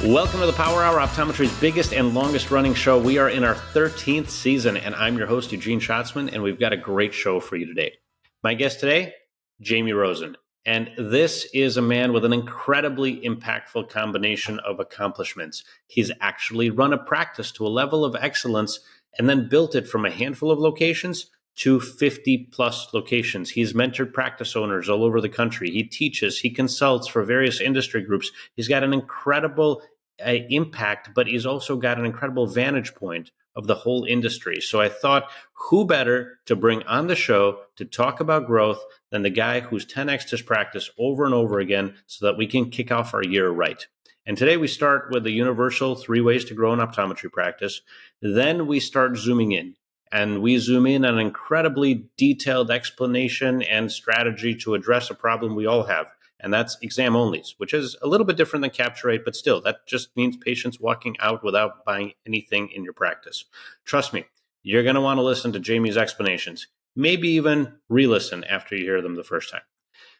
Welcome to the Power Hour, Optometry's biggest and longest running show. We are in our 13th season, and I'm your host, Eugene Shatsman, and we've got a great show for you today. My guest today, Jamie Rosin. And this is a man with an incredibly impactful combination of accomplishments. He's actually run a practice to a level of excellence and then built it from a handful of locations to 50 plus locations. He's mentored practice owners all over the country. He teaches, he consults for various industry groups. He's got an incredible impact, but he's also got an incredible vantage point of the whole industry. So I thought, who better to bring on the show to talk about growth than the guy who's 10x'd his practice over and over again so that we can kick off our year right. And today we start with the universal 3 ways to grow an optometry practice. Then we start zooming in. And we zoom in on an incredibly detailed explanation and strategy to address a problem we all have. And that's exam onlys, which is a little bit different than capture rate, but still, that just means patients walking out without buying anything in your practice. Trust me, you're going to want to listen to Jamie's explanations, maybe even re-listen after you hear them the first time.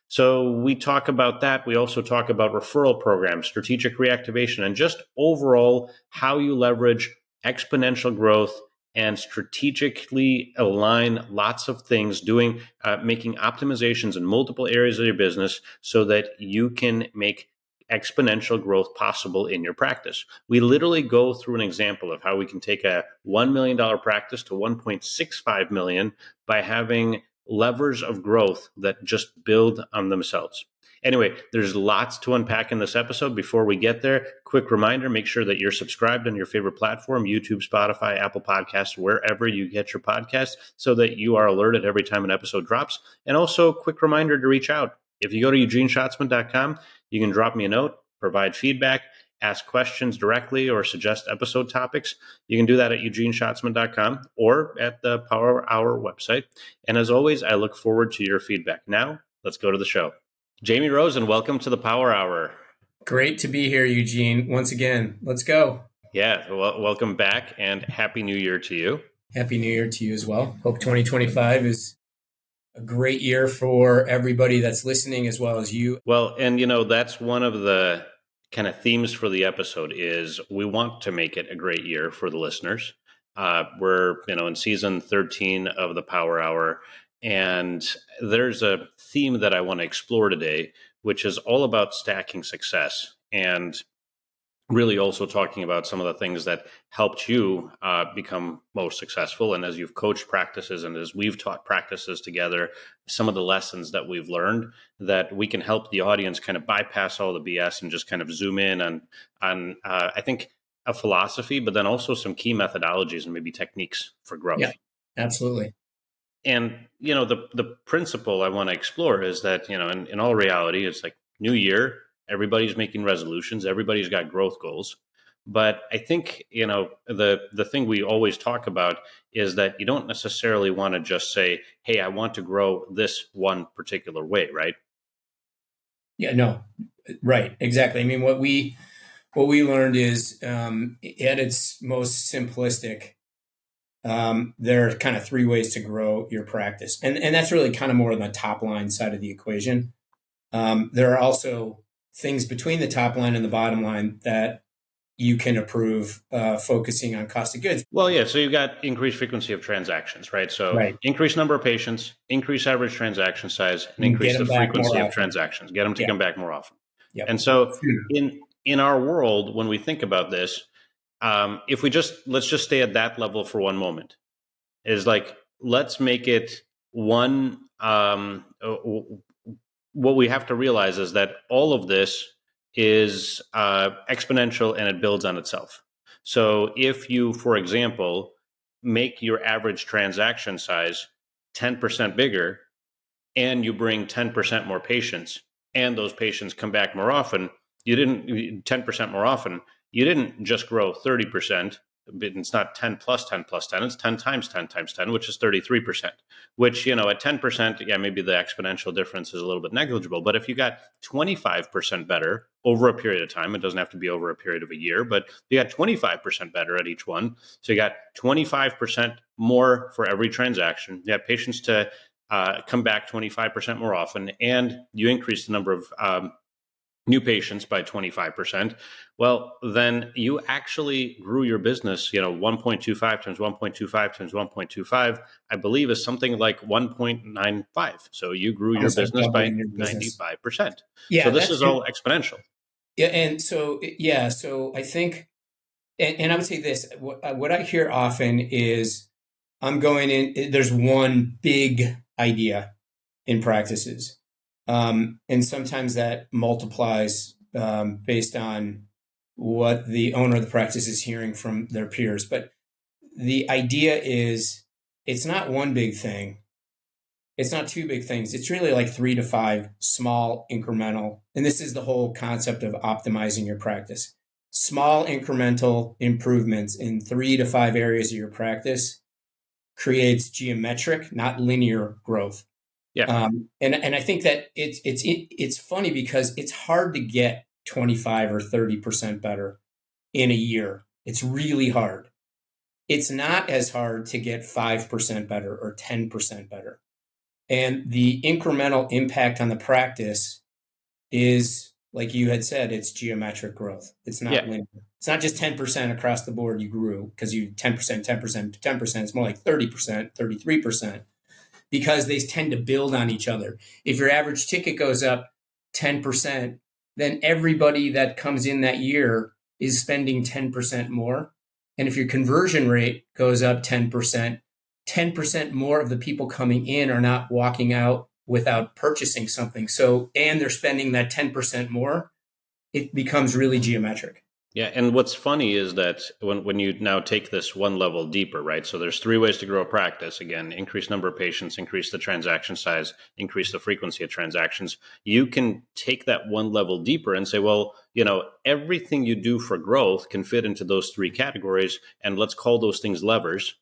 So we talk about that. We also talk about referral programs, strategic reactivation, and just overall how you leverage exponential growth and strategically align lots of things, making optimizations in multiple areas of your business so that you can make exponential growth possible in your practice. We literally go through an example of how we can take a $1 million practice to 1.65 million by having levers of growth that just build on themselves. Anyway, there's lots to unpack in this episode. Before we get there, quick reminder, make sure that you're subscribed on your favorite platform, YouTube, Spotify, Apple Podcasts, wherever you get your podcasts, so that you are alerted every time an episode drops. And also, quick reminder to reach out. If you go to eugeneshatsman.com, you can drop me a note, provide feedback, ask questions directly, or suggest episode topics. You can do that at eugeneshatsman.com or at the Power Hour website. And as always, I look forward to your feedback. Now, let's go to the show. Jamie Rosin, welcome to the Power Hour. Great to be here, Eugene. Once again, let's go. Yeah, well, welcome back and Happy New Year to you. Happy New Year to you as well. Hope 2025 is a great year for everybody that's listening as well as you. Well, and that's one of the kind of themes for the episode is we want to make it a great year for the listeners. We're, in season 13 of the Power Hour. And there's a theme that I want to explore today, which is all about stacking success and really also talking about some of the things that helped you become most successful. And as you've coached practices and as we've taught practices together, some of the lessons that we've learned that we can help the audience kind of bypass all the BS and just kind of zoom in on I think, a philosophy, but then also some key methodologies and maybe techniques for growth. Yeah, absolutely. And, the principle I want to explore is that, in all reality, it's like new year, everybody's making resolutions, everybody's got growth goals. But I think, the thing we always talk about is that you don't necessarily want to just say, hey, I want to grow this one particular way, right? Yeah, no, right. Exactly. I mean, what we learned is at its most simplistic, there are kind of 3 ways to grow your practice. And that's really kind of more on the top line side of the equation. There are also things between the top line and the bottom line that you can improve, focusing on cost of goods. Well, yeah. So you've got increased frequency of transactions, right? So Right. Increase number of patients, increase average transaction size, and increase the frequency of transactions. Get them to come back more often. Yep. And so in our world, when we think about this, if let's just stay at that level for one moment, is like, let's make it one. What we have to realize is that all of this is exponential and it builds on itself. So if you, for example, make your average transaction size 10% bigger and you bring 10% more patients and those patients come back more often, 10% more often, you didn't just grow 30%. It's not 10 plus 10 plus 10. It's 10 times 10 times 10, which is 33%, which, at 10%, yeah, maybe the exponential difference is a little bit negligible. But if you got 25% better over a period of time, it doesn't have to be over a period of a year, but you got 25% better at each one. So you got 25% more for every transaction. You have patients to come back 25% more often, and you increase the number of new patients by 25%, well, then you actually grew your business, 1.25 times 1.25 times 1.25, I believe is something like 1.95. So you grew your Almost like business by doubling your business. 95%. So Yeah, this that's is all exponential. yeah, and so yeah, so I think, and I would say this: what I hear often is, I'm going in. There's one big idea in practices, and sometimes that multiplies based on what the owner of the practice is hearing from their peers. But the idea is, it's not one big thing. It's not two big things. It's really like 3 to 5 small incremental. And this is the whole concept of optimizing your practice. Small incremental improvements in 3 to 5 areas of your practice creates geometric, not linear growth. Yeah. And I think that it's funny because it's hard to get 25 or 30% better in a year. It's really hard. It's not as hard to get 5% better or 10% better. And the incremental impact on the practice is, like you had said, it's geometric growth. It's not Yeah. linear. It's not just 10% across the board you grew because you 10%, 10%, 10%. It's more like 30%, 33%, because they tend to build on each other. If your average ticket goes up 10%, then everybody that comes in that year is spending 10% more. And if your conversion rate goes up 10% more of the people coming in are not walking out without purchasing something. So, and they're spending that 10% more, it becomes really geometric. Yeah, and what's funny is that when you now take this one level deeper, right? So there's three ways to grow a practice. Again, increase number of patients, increase the transaction size, increase the frequency of transactions. You can take that one level deeper and say, well, everything you do for growth can fit into those three categories, and let's call those things levers.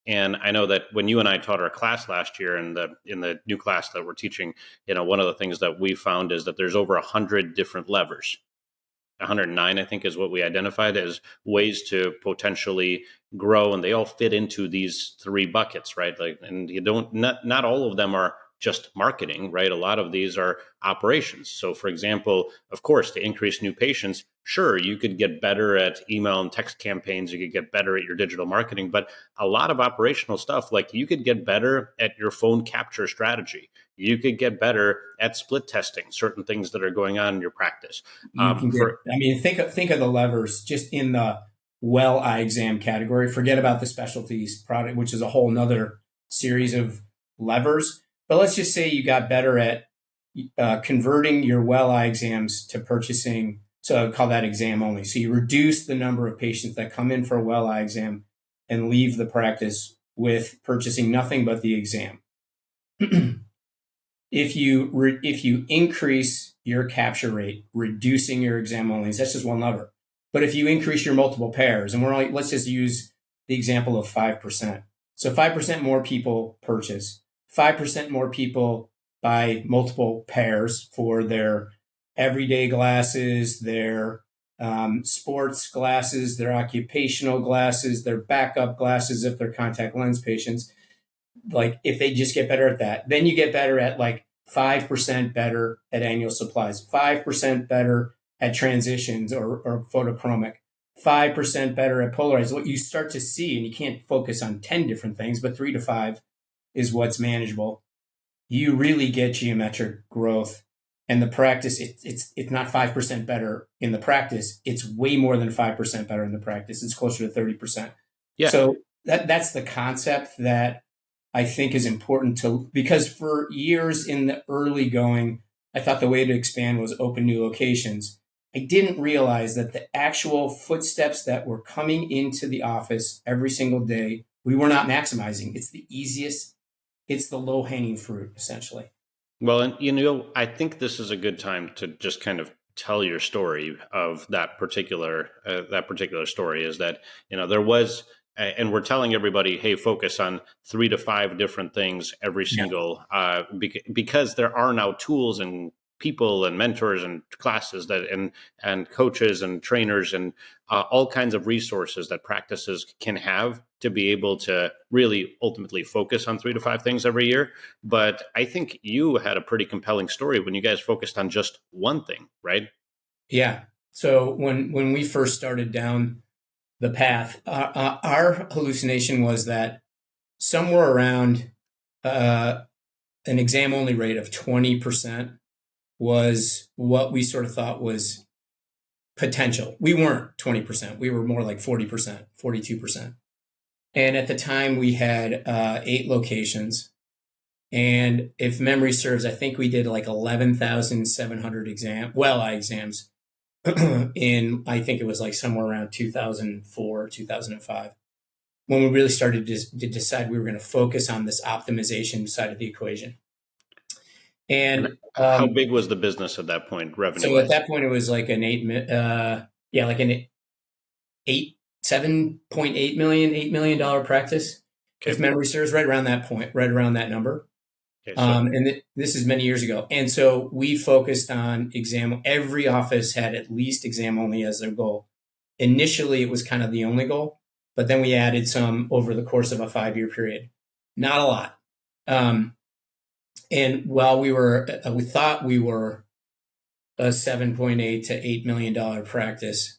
And I know that when you and I taught our class last year in the new class that we're teaching, one of the things that we found is that there's over 100 different levers. 109, I think, is what we identified as ways to potentially grow, and they all fit into these three buckets, right? Like, and you don't not all of them are just marketing, right? A lot of these are operations. So, for example, of course, to increase new patients, sure, you could get better at email and text campaigns, you could get better at your digital marketing, but a lot of operational stuff, like you could get better at your phone capture strategy. You could get better at split testing certain things that are going on in your practice. You can get, For I mean, think of the levers just in the well eye exam category. Forget about the specialties product, which is a whole nother series of levers. But let's just say you got better at converting your well eye exams to purchasing. So I would call that exam only. So you reduce the number of patients that come in for a well eye exam and leave the practice with purchasing nothing but the exam. If you increase your capture rate, reducing your exam onlys, that's just one lever. But if you increase your multiple pairs, and let's just use the example of 5%. So 5% more people purchase, 5% more people buy multiple pairs for their everyday glasses, their sports glasses, their occupational glasses, their backup glasses if they're contact lens patients. Like, if they just get better at that, then you get better at like 5% better at annual supplies, 5% better at transitions or photochromic, 5% better at polarized. What you start to see, and you can't focus on 10 different things, but 3 to 5 is what's manageable. You really get geometric growth. And the practice, it's not 5% better in the practice. It's way more than 5% better in the practice. It's closer to 30%. yeah, So that's the concept that I think is important because for years in the early going, I thought the way to expand was open new locations. I didn't realize that the actual footsteps that were coming into the office every single day, we were not maximizing. It's the easiest, it's the low hanging fruit, essentially. well, and I think this is a good time to just kind of tell your story of that particular story. Is that there was, and we're telling everybody, hey, focus on 3 to 5 different things every Yeah. single, because there are now tools and people and mentors and classes and coaches and trainers and all kinds of resources that practices can have to be able to really ultimately focus on 3 to 5 things every year. But I think you had a pretty compelling story when you guys focused on just one thing, right? Yeah. So when we first started down the path, our hallucination was that somewhere around an exam only rate of 20% was what we sort of thought was potential. We weren't 20%. We were more like 40%, 42%. And at the time we had 8 locations. And if memory serves, I think we did like 11,700 eye exams in, I think it was like somewhere around 2004, 2005, when we really started to decide we were going to focus on this optimization side of the equation. And How big was the business at that point, revenue so at wise? that point, it was like like an 7.8 million, $8 million practice. Okay. If memory serves, right around that point, right around that number. Okay. So This is many years ago. And so we focused on exam. Every office had at least exam only as their goal. Initially, it was kind of the only goal, but then we added some over the course of a 5-year period. Not a lot. And while we thought we were a 7.8 to $8 million practice,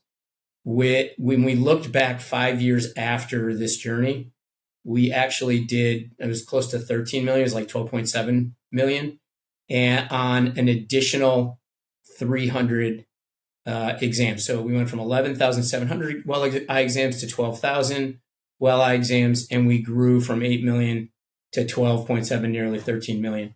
when we looked back 5 years after this journey, we actually did, it was close to 13 million, it was like 12.7 million, and on an additional 300 exams. So we went from 11,700 well eye exams to 12,000 well eye exams, and we grew from 8 million to 12.7, nearly 13 million.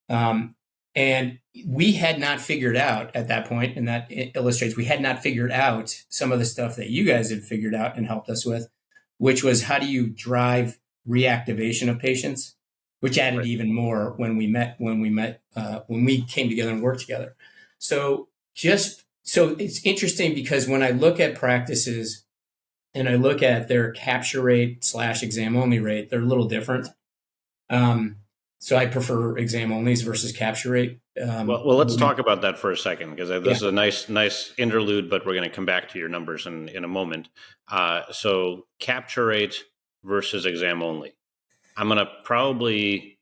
And we had not figured out at that point, and that illustrates we had not figured out some of the stuff that you guys had figured out and helped us with, which was how do you drive reactivation of patients, which added right. even more when we came together and worked together. So it's interesting because when I look at practices and I look at their capture rate / exam only rate, they're a little different. So I prefer exam onlys versus capture rate. Well, let's talk about that for a second, because this Yeah. is a nice interlude, but we're going to come back to your numbers in a moment. So capture rate versus exam only. I'm going to probably,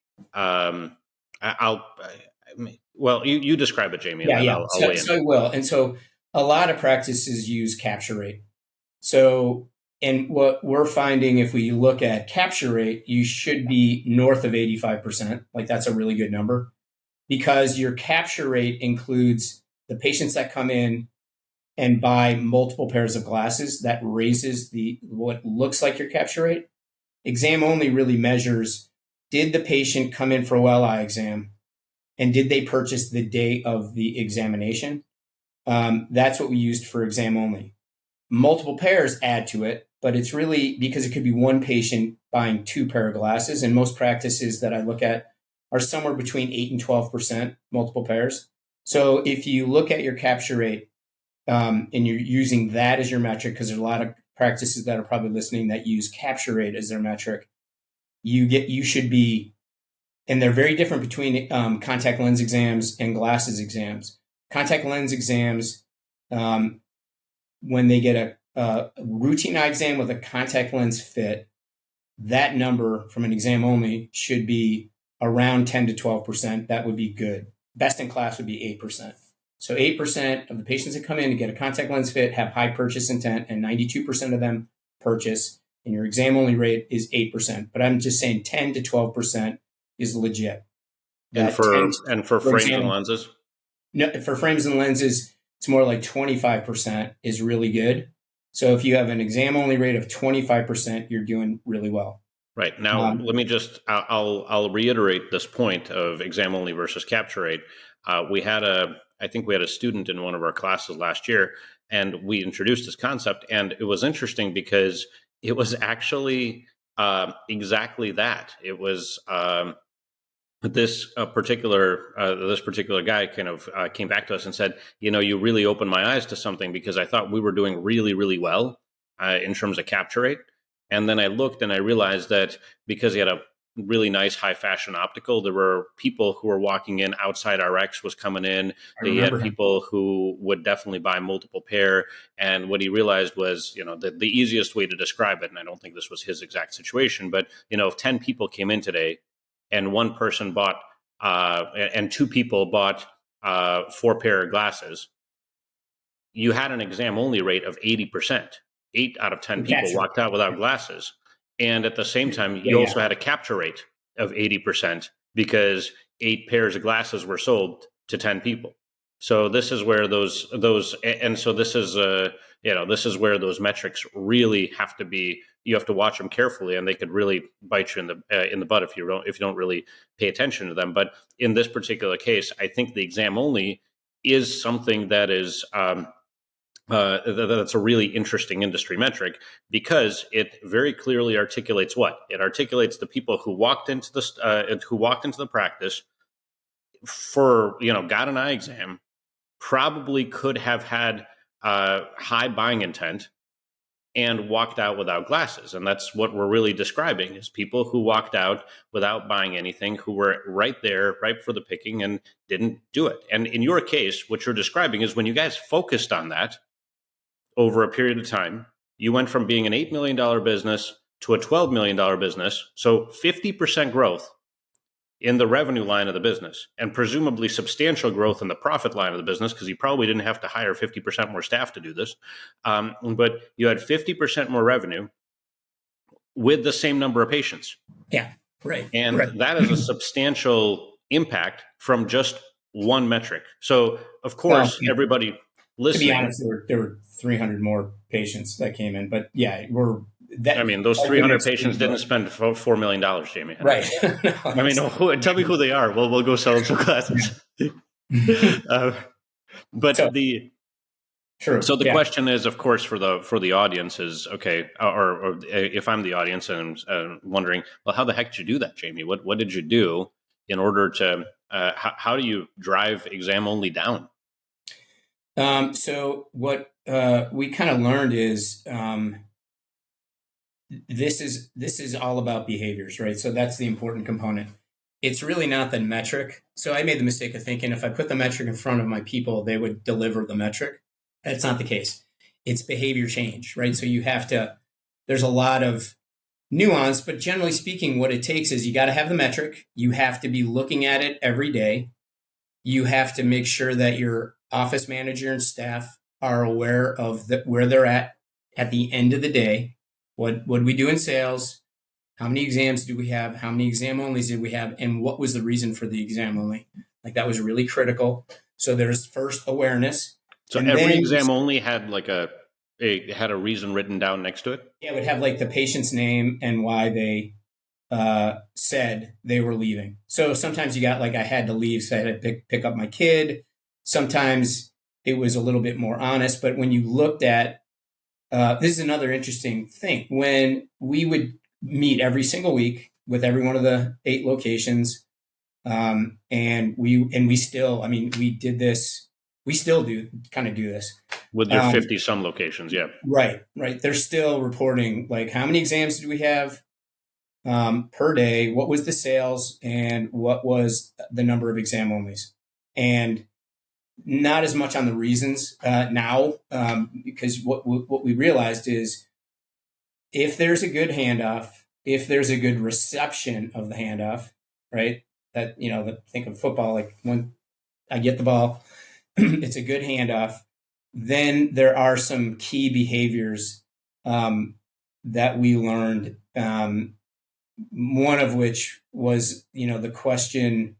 you describe it, Jamie, and then Yeah. I'll weigh in. So I will. And so a lot of practices use capture rate. So, and what we're finding, if we look at capture rate, you should be north of 85%. Like that's a really good number, because your capture rate includes the patients that come in and buy multiple pairs of glasses. That raises what looks like your capture rate. Exam only really measures, did the patient come in for a well eye exam and did they purchase the day of the examination? That's what we used for exam only. Multiple pairs add to it, but it's really because it could be one patient buying 2 pair of glasses. And most practices that I look at are somewhere between 8 and 12% multiple pairs. So if you look at your capture rate and you're using that as your metric, because there's a lot of practices that are probably listening that use capture rate as their metric, you should be, and they're very different between contact lens exams and glasses exams. Contact lens exams, when they get a routine eye exam with a contact lens fit, that number from an exam only should be around 10 to 12%. That would be good. Best in class would be 8%. So 8% of the patients that come in to get a contact lens fit have high purchase intent, and 92% of them purchase, and your exam only rate is 8%. But I'm just saying 10 to 12% is legit. And That 10, for for frames and example, lenses? no, for frames and lenses, it's more like 25% is really good. So if you have an exam only rate of 25%, you're doing really well. Right. Now, let me just, I'll reiterate this point of exam only versus capture rate. I think we had a student in one of our classes last year, and we introduced this concept, and it was interesting because it was actually exactly that. It was this particular guy kind of came back to us and said, you really opened my eyes to something, because I thought we were doing really, really well in terms of capture rate. And then I looked and I realized that because he had a really nice high fashion optical, there were people who were walking in outside RX was coming in. I He had remember him. people who would definitely buy multiple pair. And what he realized was, the easiest way to describe it, and I don't think this was his exact situation, but, if 10 people came in today and one person bought, and 2 people bought 4 pair of glasses, you had an exam only rate of 80%. 8 out of 10 people Capture. walked out without glasses. And at the same time, you also had a capture rate of 80% because 8 pairs of glasses were sold to 10 people. So this is where and so this is this is where those metrics really have to be. You have to watch them carefully, and they could really bite you in the butt if you don't really pay attention to them. But in this particular case, I think the exam only is something that is that's a really interesting industry metric because it very clearly articulates what it articulates the people who walked into the practice for got an eye exam, probably could have had high buying intent and walked out without glasses. And that's what we're really describing is people who walked out without buying anything, who were right there, ripe for the picking and didn't do it. And in your case, what you're describing is when you guys focused on that over a period of time, you went from being an $8 million business to a $12 million business. So 50% growth in the revenue line of the business and presumably substantial growth in the profit line of the business because you probably didn't have to hire 50% more staff to do this. But you had 50% more revenue with the same number of patients. Yeah, right. And right. that is a substantial impact from just one metric. So, of course, everybody listening. To be honest, there were 300 more patients that came in. But yeah, those 300 patients didn't spend $4 million, Jamie. Right. No, tell me who they are. We'll go sell them some glasses. But True. So the question is, of course, for the audience is okay, or if I'm the audience and I'm wondering, well, how the heck did you do that, Jamie? What did you do in order to? How do you drive exam only down? So what we kind of learned is this is all about behaviors, right? So that's the important component. It's really not the metric. So I made the mistake of thinking if I put the metric in front of my people, they would deliver the metric. That's not the case. It's behavior change, right? So there's a lot of nuance, but generally speaking, what it takes is you got to have the metric. You have to be looking at it every day. You have to make sure that your office manager and staff are aware of where they're at the end of the day. What do we do in sales? How many exams do we have? How many exam onlys did we have? And what was the reason for the exam only? Like that was really critical. So there's first awareness. So every exam only had had a reason written down next to it? Yeah, it would have like the patient's name and why they said they were leaving. So sometimes you got like I had to leave, so I had to pick up my kid. Sometimes it was a little bit more honest. But when you looked at this is another interesting thing. When we would meet every single week with every one of the 8 locations, and we still, we did this. We still do this with your 50 some locations. Yeah, right. They're still reporting like how many exams did we have per day? What was the sales and what was the number of exam onlys? And not as much on the reasons now, because what we realized is if there's a good handoff, if there's a good reception of the handoff, right? That think of football, like when I get the ball, it's a good handoff. Then there are some key behaviors that we learned. One of which was, the question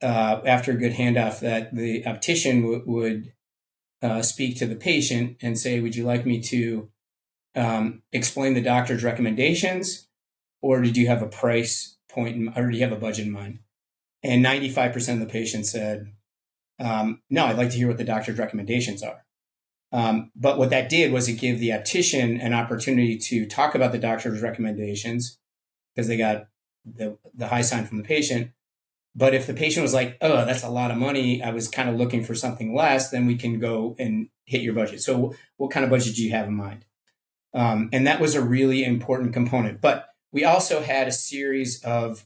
after a good handoff that the optician would speak to the patient and say, would you like me to explain the doctor's recommendations, or did you have a price point, or do you have a budget in mind? And 95% of the patients said, no, I'd like to hear what the doctor's recommendations are. But what that did was it gave the optician an opportunity to talk about the doctor's recommendations because they got the high sign from the patient. But if the patient was like, oh, that's a lot of money, I was kind of looking for something less, then we can go and hit your budget. So what kind of budget do you have in mind? And that was a really important component. But we also had a series of,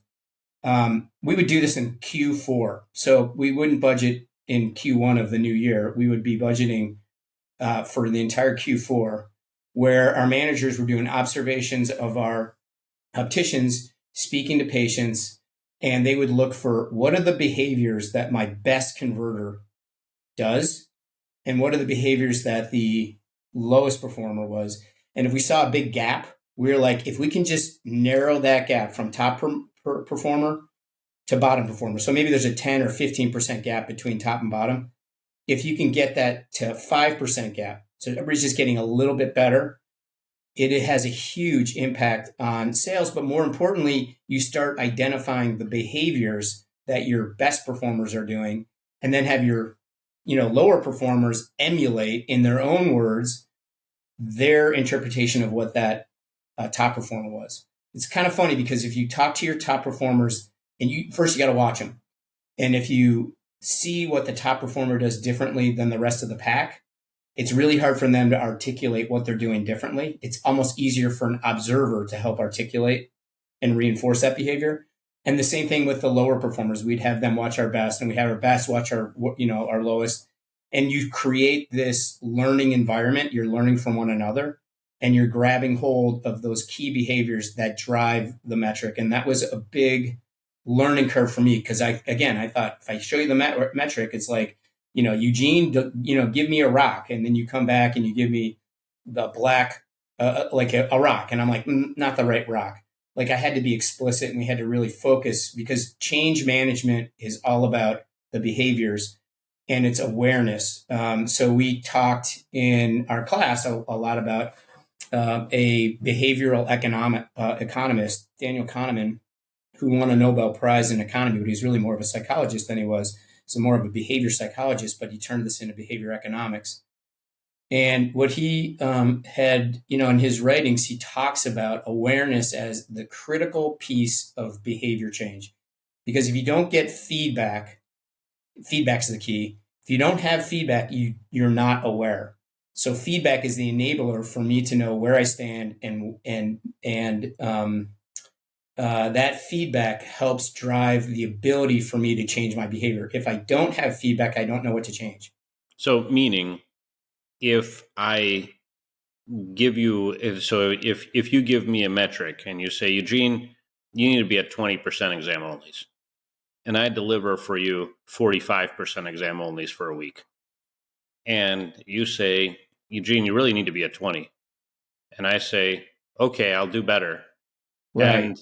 we would do this in Q4. So we wouldn't budget in Q1 of the new year. We would be budgeting for the entire Q4, where our managers were doing observations of our opticians, speaking to patients, and they would look for what are the behaviors that my best converter does and what are the behaviors that the lowest performer was. And if we saw a big gap, we were like, if we can just narrow that gap from top performer to bottom performer. So maybe there's a 10 or 15% gap between top and bottom. If you can get that to 5% gap, so everybody's just getting a little bit better, it has a huge impact on sales. But more importantly, you start identifying the behaviors that your best performers are doing, and then have your lower performers emulate, in their own words, their interpretation of what that top performer was. It's kind of funny because if you talk to your top performers, and you got to watch them, and if you see what the top performer does differently than the rest of the pack, it's really hard for them to articulate what they're doing differently. It's almost easier for an observer to help articulate and reinforce that behavior. And the same thing with the lower performers. We'd have them watch our best, and we have our best watch our lowest. And you create this learning environment. You're learning from one another, and you're grabbing hold of those key behaviors that drive the metric. And that was a big learning curve for me, because I thought, if I show you the metric, it's like, Eugene, give me a rock. And then you come back and you give me the black, like a rock. And I'm like, not the right rock. Like, I had to be explicit, and we had to really focus, because change management is all about the behaviors and its awareness. So we talked in our class a lot about a behavioral economist, Daniel Kahneman, who won a Nobel Prize in economy, but he's really more of a psychologist than he was. So more of a behavior psychologist, but he turned this into behavior economics. And what he had, in his writings, he talks about awareness as the critical piece of behavior change. Because if you don't get feedback's the key. If you don't have feedback, you're not aware. So feedback is the enabler for me to know where I stand, and that feedback helps drive the ability for me to change my behavior. If I don't have feedback, I don't know what to change. So meaning, if I give you, if you give me a metric and you say, Eugene, you need to be at 20% exam onlys, and I deliver for you 45% exam onlys for a week, and you say, Eugene, you really need to be at 20, and I say, okay, I'll do better. Right. And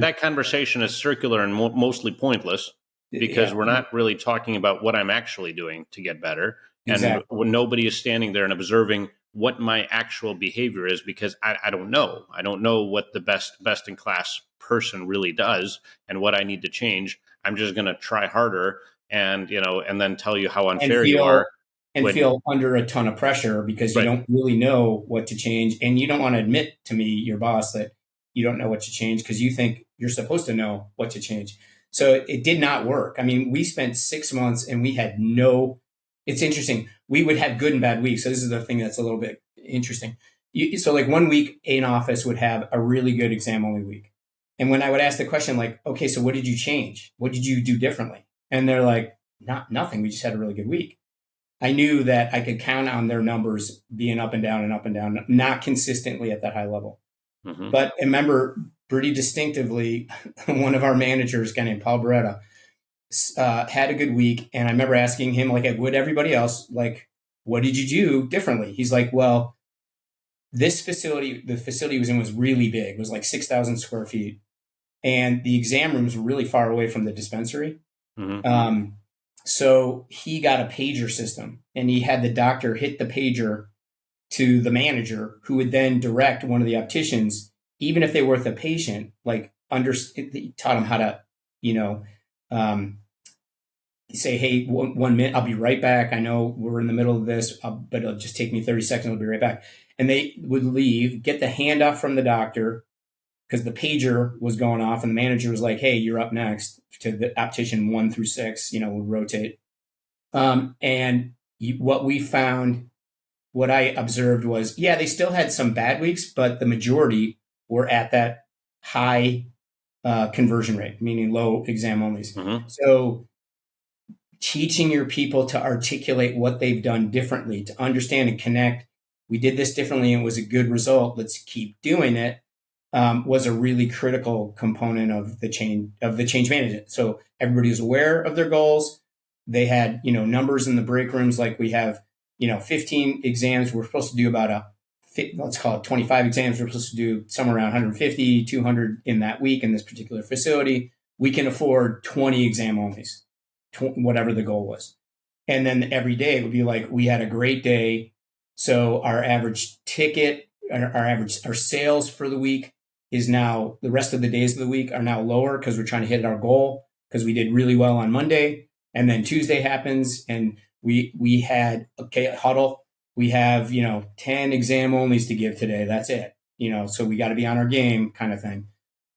that conversation is circular and mostly pointless, because we're not really talking about what I'm actually doing to get better. Exactly. And when nobody is standing there and observing what my actual behavior is, because I don't know. I don't know what the best in class person really does and what I need to change. I'm just going to try harder and then tell you how unfair you are. And feel under a ton of pressure because you don't really know what to change. And you don't want to admit to me, your boss, that you don't know what to change, because you think you're supposed to know what to change. So it did not work. I mean, we spent 6 months and we had it's interesting. We would have good and bad weeks. So this is the thing that's a little bit interesting. So like 1 week, an office would have a really good exam only week. And when I would ask the question, like, okay, so what did you change? What did you do differently? And they're like, nothing. We just had a really good week. I knew that I could count on their numbers being up and down, not consistently at that high level. Mm-hmm. But I remember pretty distinctively, one of our managers, a guy named Paul Beretta, had a good week. And I remember asking him, like I would everybody else, like, what did you do differently? He's like, well, the facility he was in was really big. It was like 6,000 square feet. And the exam rooms were really far away from the dispensary. Mm-hmm. So he got a pager system, and he had the doctor hit the pager to the manager, who would then direct one of the opticians, even if they were with a patient, like he taught him how to, say, hey, 1 minute, I'll be right back. I know we're in the middle of this, but it'll just take me 30 seconds. I'll be right back. And they would leave, get the handoff from the doctor, because the pager was going off, and the manager was like, hey, you're up next, to the optician 1 through 6, would rotate. What we found, what I observed was, they still had some bad weeks, but the majority were at that high conversion rate, meaning low exam onlys. Mm-hmm. So teaching your people to articulate what they've done differently, to understand and connect, we did this differently and it was a good result, let's keep doing it, was a really critical component of the change management. So everybody was aware of their goals. they had, numbers in the break rooms, like we have, 15 exams. We're supposed to do about let's call it 25 exams. We're supposed to do somewhere around 150, 200 in that week in this particular facility. We can afford 20 exam onlys, whatever the goal was. And then every day it would be like, we had a great day. So our average ticket, our sales for the week is now, the rest of the days of the week are now lower because we're trying to hit our goal, because we did really well on Monday. And then Tuesday happens and we had, okay, huddle. We have, 10 exam onlys to give today. That's it. So we got to be on our game, kind of thing.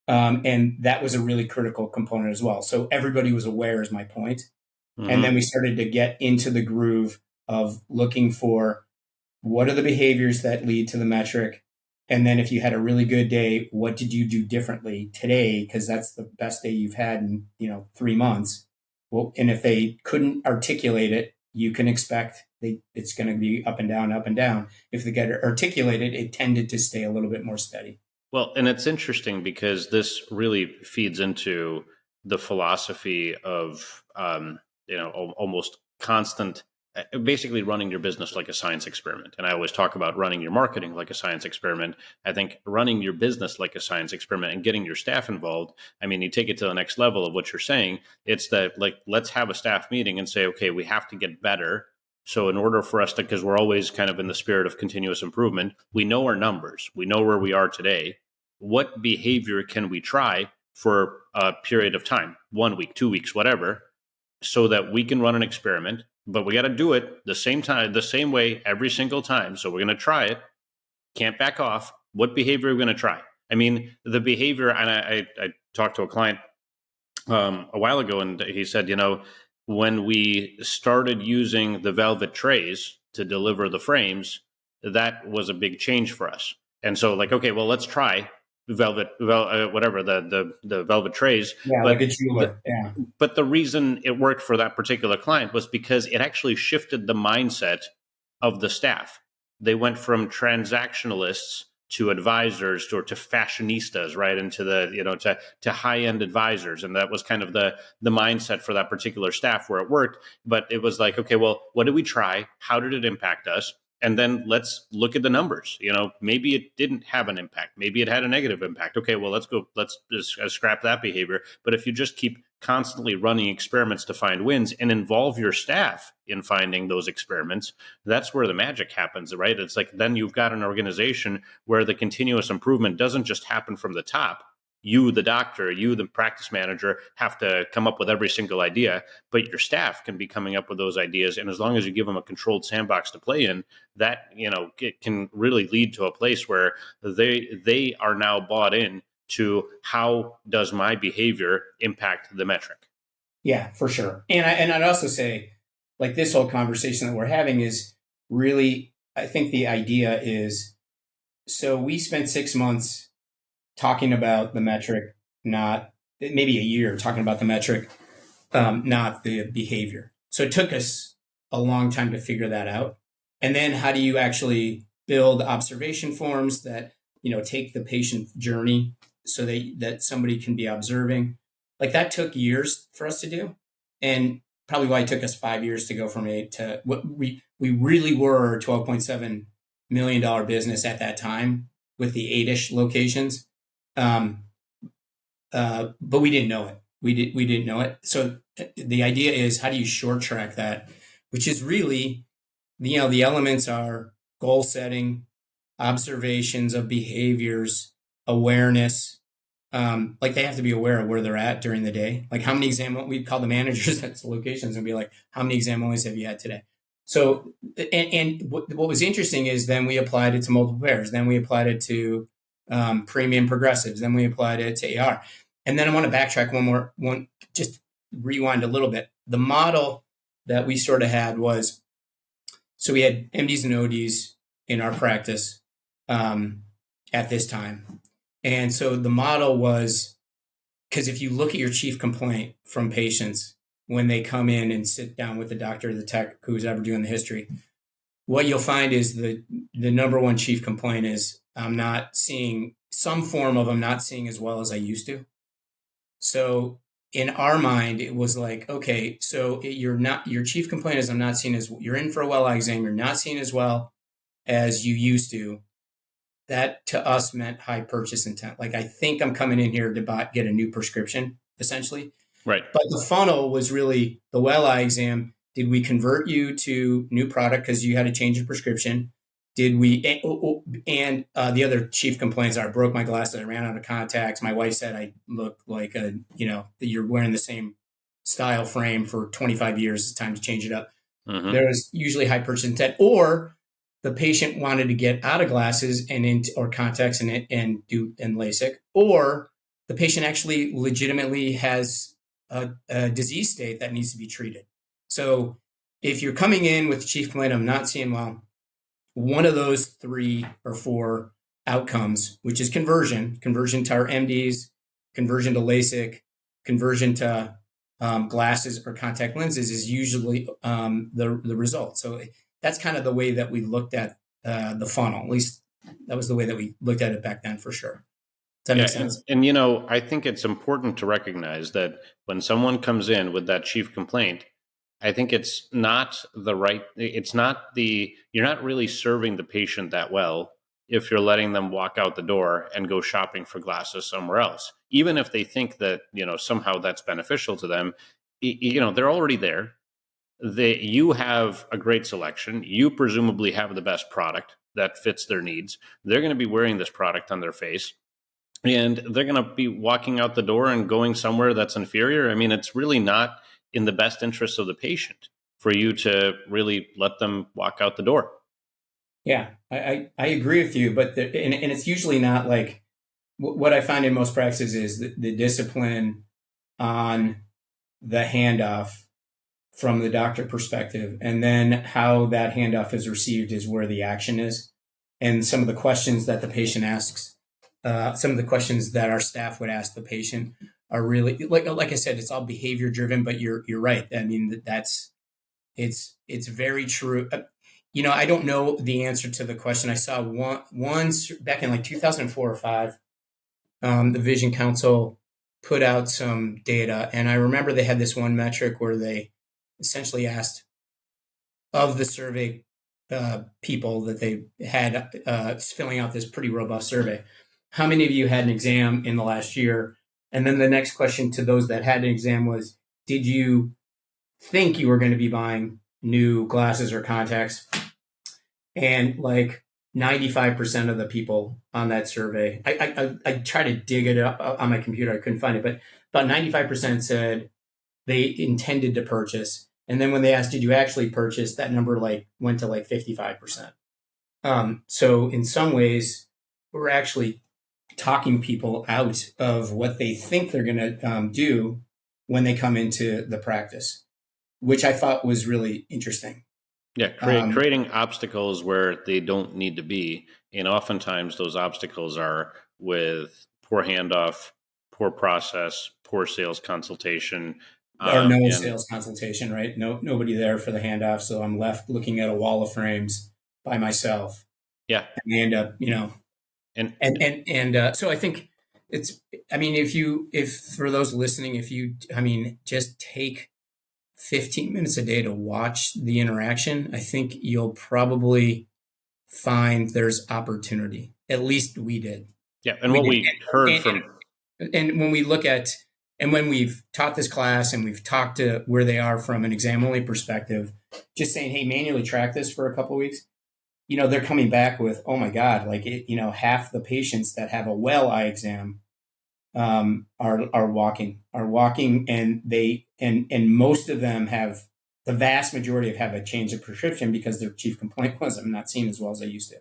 And that was a really critical component as well. So everybody was aware, is my point. Mm-hmm. And then we started to get into the groove of looking for, what are the behaviors that lead to the metric? And then if you had a really good day, what did you do differently today? Because that's the best day you've had in, 3 months. Well, and if they couldn't articulate it, you can expect it's going to be up and down, up and down. If they get articulated, it tended to stay a little bit more steady. Well, and it's interesting because this really feeds into the philosophy of, almost constant, basically running your business like a science experiment. And I always talk about running your marketing like a science experiment. I think running your business like a science experiment and getting your staff involved, I mean, you take it to the next level of what you're saying. It's that, like, let's have a staff meeting and say, okay, we have to get better. So in order for us to, because we're always kind of in the spirit of continuous improvement, we know our numbers, we know where we are today. What behavior can we try for a period of time, 1 week, 2 weeks, whatever, so that we can run an experiment, but we got to do it the same time, the same way every single time. So we're going to try it. Can't back off. What behavior are we going to try? I mean, the behavior, and I talked to a client a while ago, and he said, when we started using the velvet trays to deliver the frames, that was a big change for us. And so, like, okay, well, let's try whatever the velvet trays. Yeah, but like a jeweler. Yeah. But the reason it worked for that particular client was because it actually shifted the mindset of the staff. They went from transactionalists to advisors to fashionistas, right, into the to high end advisors, and that was kind of the mindset for that particular staff where it worked. But it was like, okay, well, what did we try? How did it impact us? And then let's look at the numbers. Maybe it didn't have an impact. Maybe it had a negative impact. Okay, well, let's just scrap that behavior. But if you just keep constantly running experiments to find wins and involve your staff in finding those experiments, that's where the magic happens, right? It's like, then you've got an organization where the continuous improvement doesn't just happen from the top. You, the doctor, you, the practice manager, have to come up with every single idea, but your staff can be coming up with those ideas. And as long as you give them a controlled sandbox to play in, that, it can really lead to a place where they are now bought in to, how does my behavior impact the metric? Yeah, for sure. And I'd also say, like, this whole conversation that we're having is really, I think the idea is, so we spent 6 months talking about the metric, not maybe a year talking about the metric, not the behavior. So it took us a long time to figure that out. And then how do you actually build observation forms that, take the patient journey so that somebody can be observing? Like, that took years for us to do. And probably why it took us 5 years to go from a to what we really were, $12.7 million business at that time with the 8-ish locations. But we didn't know it. We didn't know it. So the idea is, how do you short track that? Which is really, the elements are goal setting, observations of behaviors, awareness. Like, they have to be aware of where they're at during the day. Like, how many we call the managers at the locations and be like, how many exam onlys have you had today? So, and what was interesting is, then we applied it to multiple pairs. Then we applied it to premium progressives. Then we applied it to AR. And then I want to backtrack just rewind a little bit. The model that we sort of had was, so we had MDs and ODs in our practice at this time. And so the model was, because if you look at your chief complaint from patients when they come in and sit down with the doctor or the tech who's ever doing the history, what you'll find is the number one chief complaint is, I'm not seeing as well as I used to. So in our mind, it was like, okay, so your chief complaint is I'm not seeing as, you're in for a well eye exam, you're not seeing as well as you used to. That to us meant high purchase intent. Like, I think I'm coming in here to get a new prescription, essentially. Right. But the funnel was really the well eye exam. Did we convert you to new product because you had to change your prescription? Did we? And the other chief complaints are: I broke my glasses, I ran out of contacts. My wife said I look like you're wearing the same style frame for 25 years. It's time to change it up. Mm-hmm. There was usually high purchase intent, or the patient wanted to get out of glasses and into or contacts and LASIK, or the patient actually legitimately has a disease state that needs to be treated. So if you're coming in with chief complaint, I'm not seeing well, one of those 3 or 4 outcomes, which is conversion to our MDs, conversion to LASIK, conversion to glasses or contact lenses, is usually the result. So that's kind of the way that we looked at the funnel. At least that was the way that we looked at it back then, for sure. Does that make sense? And I think it's important to recognize that when someone comes in with that chief complaint, I think it's not you're not really serving the patient that well if you're letting them walk out the door and go shopping for glasses somewhere else. Even if they think that, somehow that's beneficial to them, they're already there. You have a great selection. You presumably have the best product that fits their needs. They're going to be wearing this product on their face, and they're going to be walking out the door and going somewhere that's inferior. I mean, it's really not in the best interest of the patient for you to really let them walk out the door. Yeah, I agree with you, but and it's usually not like what I find in most practices is the discipline on the handoff from the doctor perspective, and then how that handoff is received is where the action is. And some of the questions that the patient asks, some of the questions that our staff would ask the patient are really, like I said, it's all behavior driven. But you're right. I mean, it's very true. I don't know the answer to the question. I saw once back in like 2004 or 5. The Vision Council put out some data, and I remember they had this one metric where they essentially asked, of the survey people that they had filling out this pretty robust survey, how many of you had an exam in the last year? And then the next question to those that had an exam was, did you think you were going to be buying new glasses or contacts? And like 95% of the people on that survey, I tried to dig it up on my computer. I couldn't find it, but about 95% said they intended to purchase. And then when they asked, did you actually purchase, that number went to 55%. So in some ways, we're actually talking people out of what they think they're going to do when they come into the practice, which I thought was really interesting. Yeah, creating obstacles where they don't need to be. And oftentimes those obstacles are with poor handoff, poor process, poor sales consultation. Or no sales consultation, right? Nobody there for the handoff. So I'm left looking at a wall of frames by myself. Yeah. And I end up, so I think if for those listening, just take 15 minutes a day to watch the interaction, I think you'll probably find there's opportunity. At least we did. Yeah. And we heard from. And when we look at, and when we've taught this class and we've talked to where they are from an exam only perspective, just saying, hey, manually track this for a couple of weeks, they're coming back with, oh my God, half the patients that have a well eye exam are walking, and and most of them have, the vast majority have a change of prescription because their chief complaint was, I'm not seeing as well as I used to.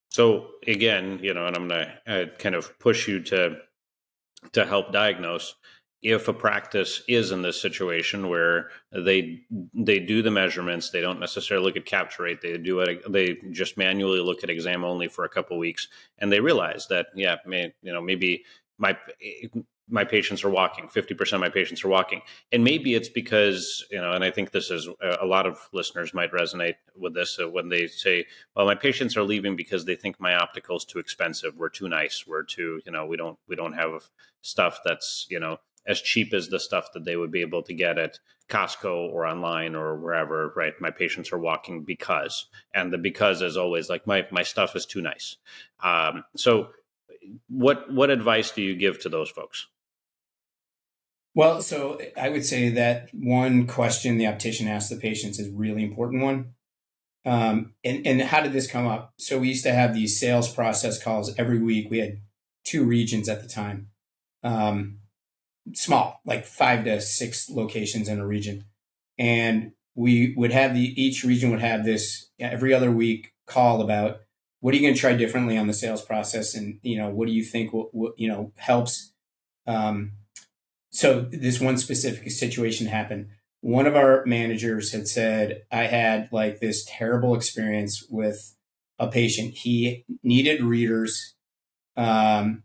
So again, and I'm going to kind of push you to help diagnose if a practice is in this situation where they do the measurements, they don't necessarily look at capture rate, they just manually look at exam only for a couple of weeks, and they realize that maybe my patients are walking, 50% of my patients are walking, and maybe it's because and I think this is a lot of listeners might resonate with this when they say, well, my patients are leaving because they think my optical's too expensive, we're too nice, we're too we don't have stuff that's as cheap as the stuff that they would be able to get at Costco or online or wherever, right? My patients are walking because, and the because is always like my stuff is too nice. So what advice do you give to those folks? Well, so I would say that one question the optician asks the patients is a really important one. And how did this come up? So we used to have these sales process calls every week. We had two regions at the time, um, small, like 5 to 6 locations in a region. And we would have each region would have this every other week call about what are you going to try differently on the sales process, and what do you think helps. Um, so this one specific situation happened. One of our managers had said, I had like this terrible experience with a patient. He needed readers, and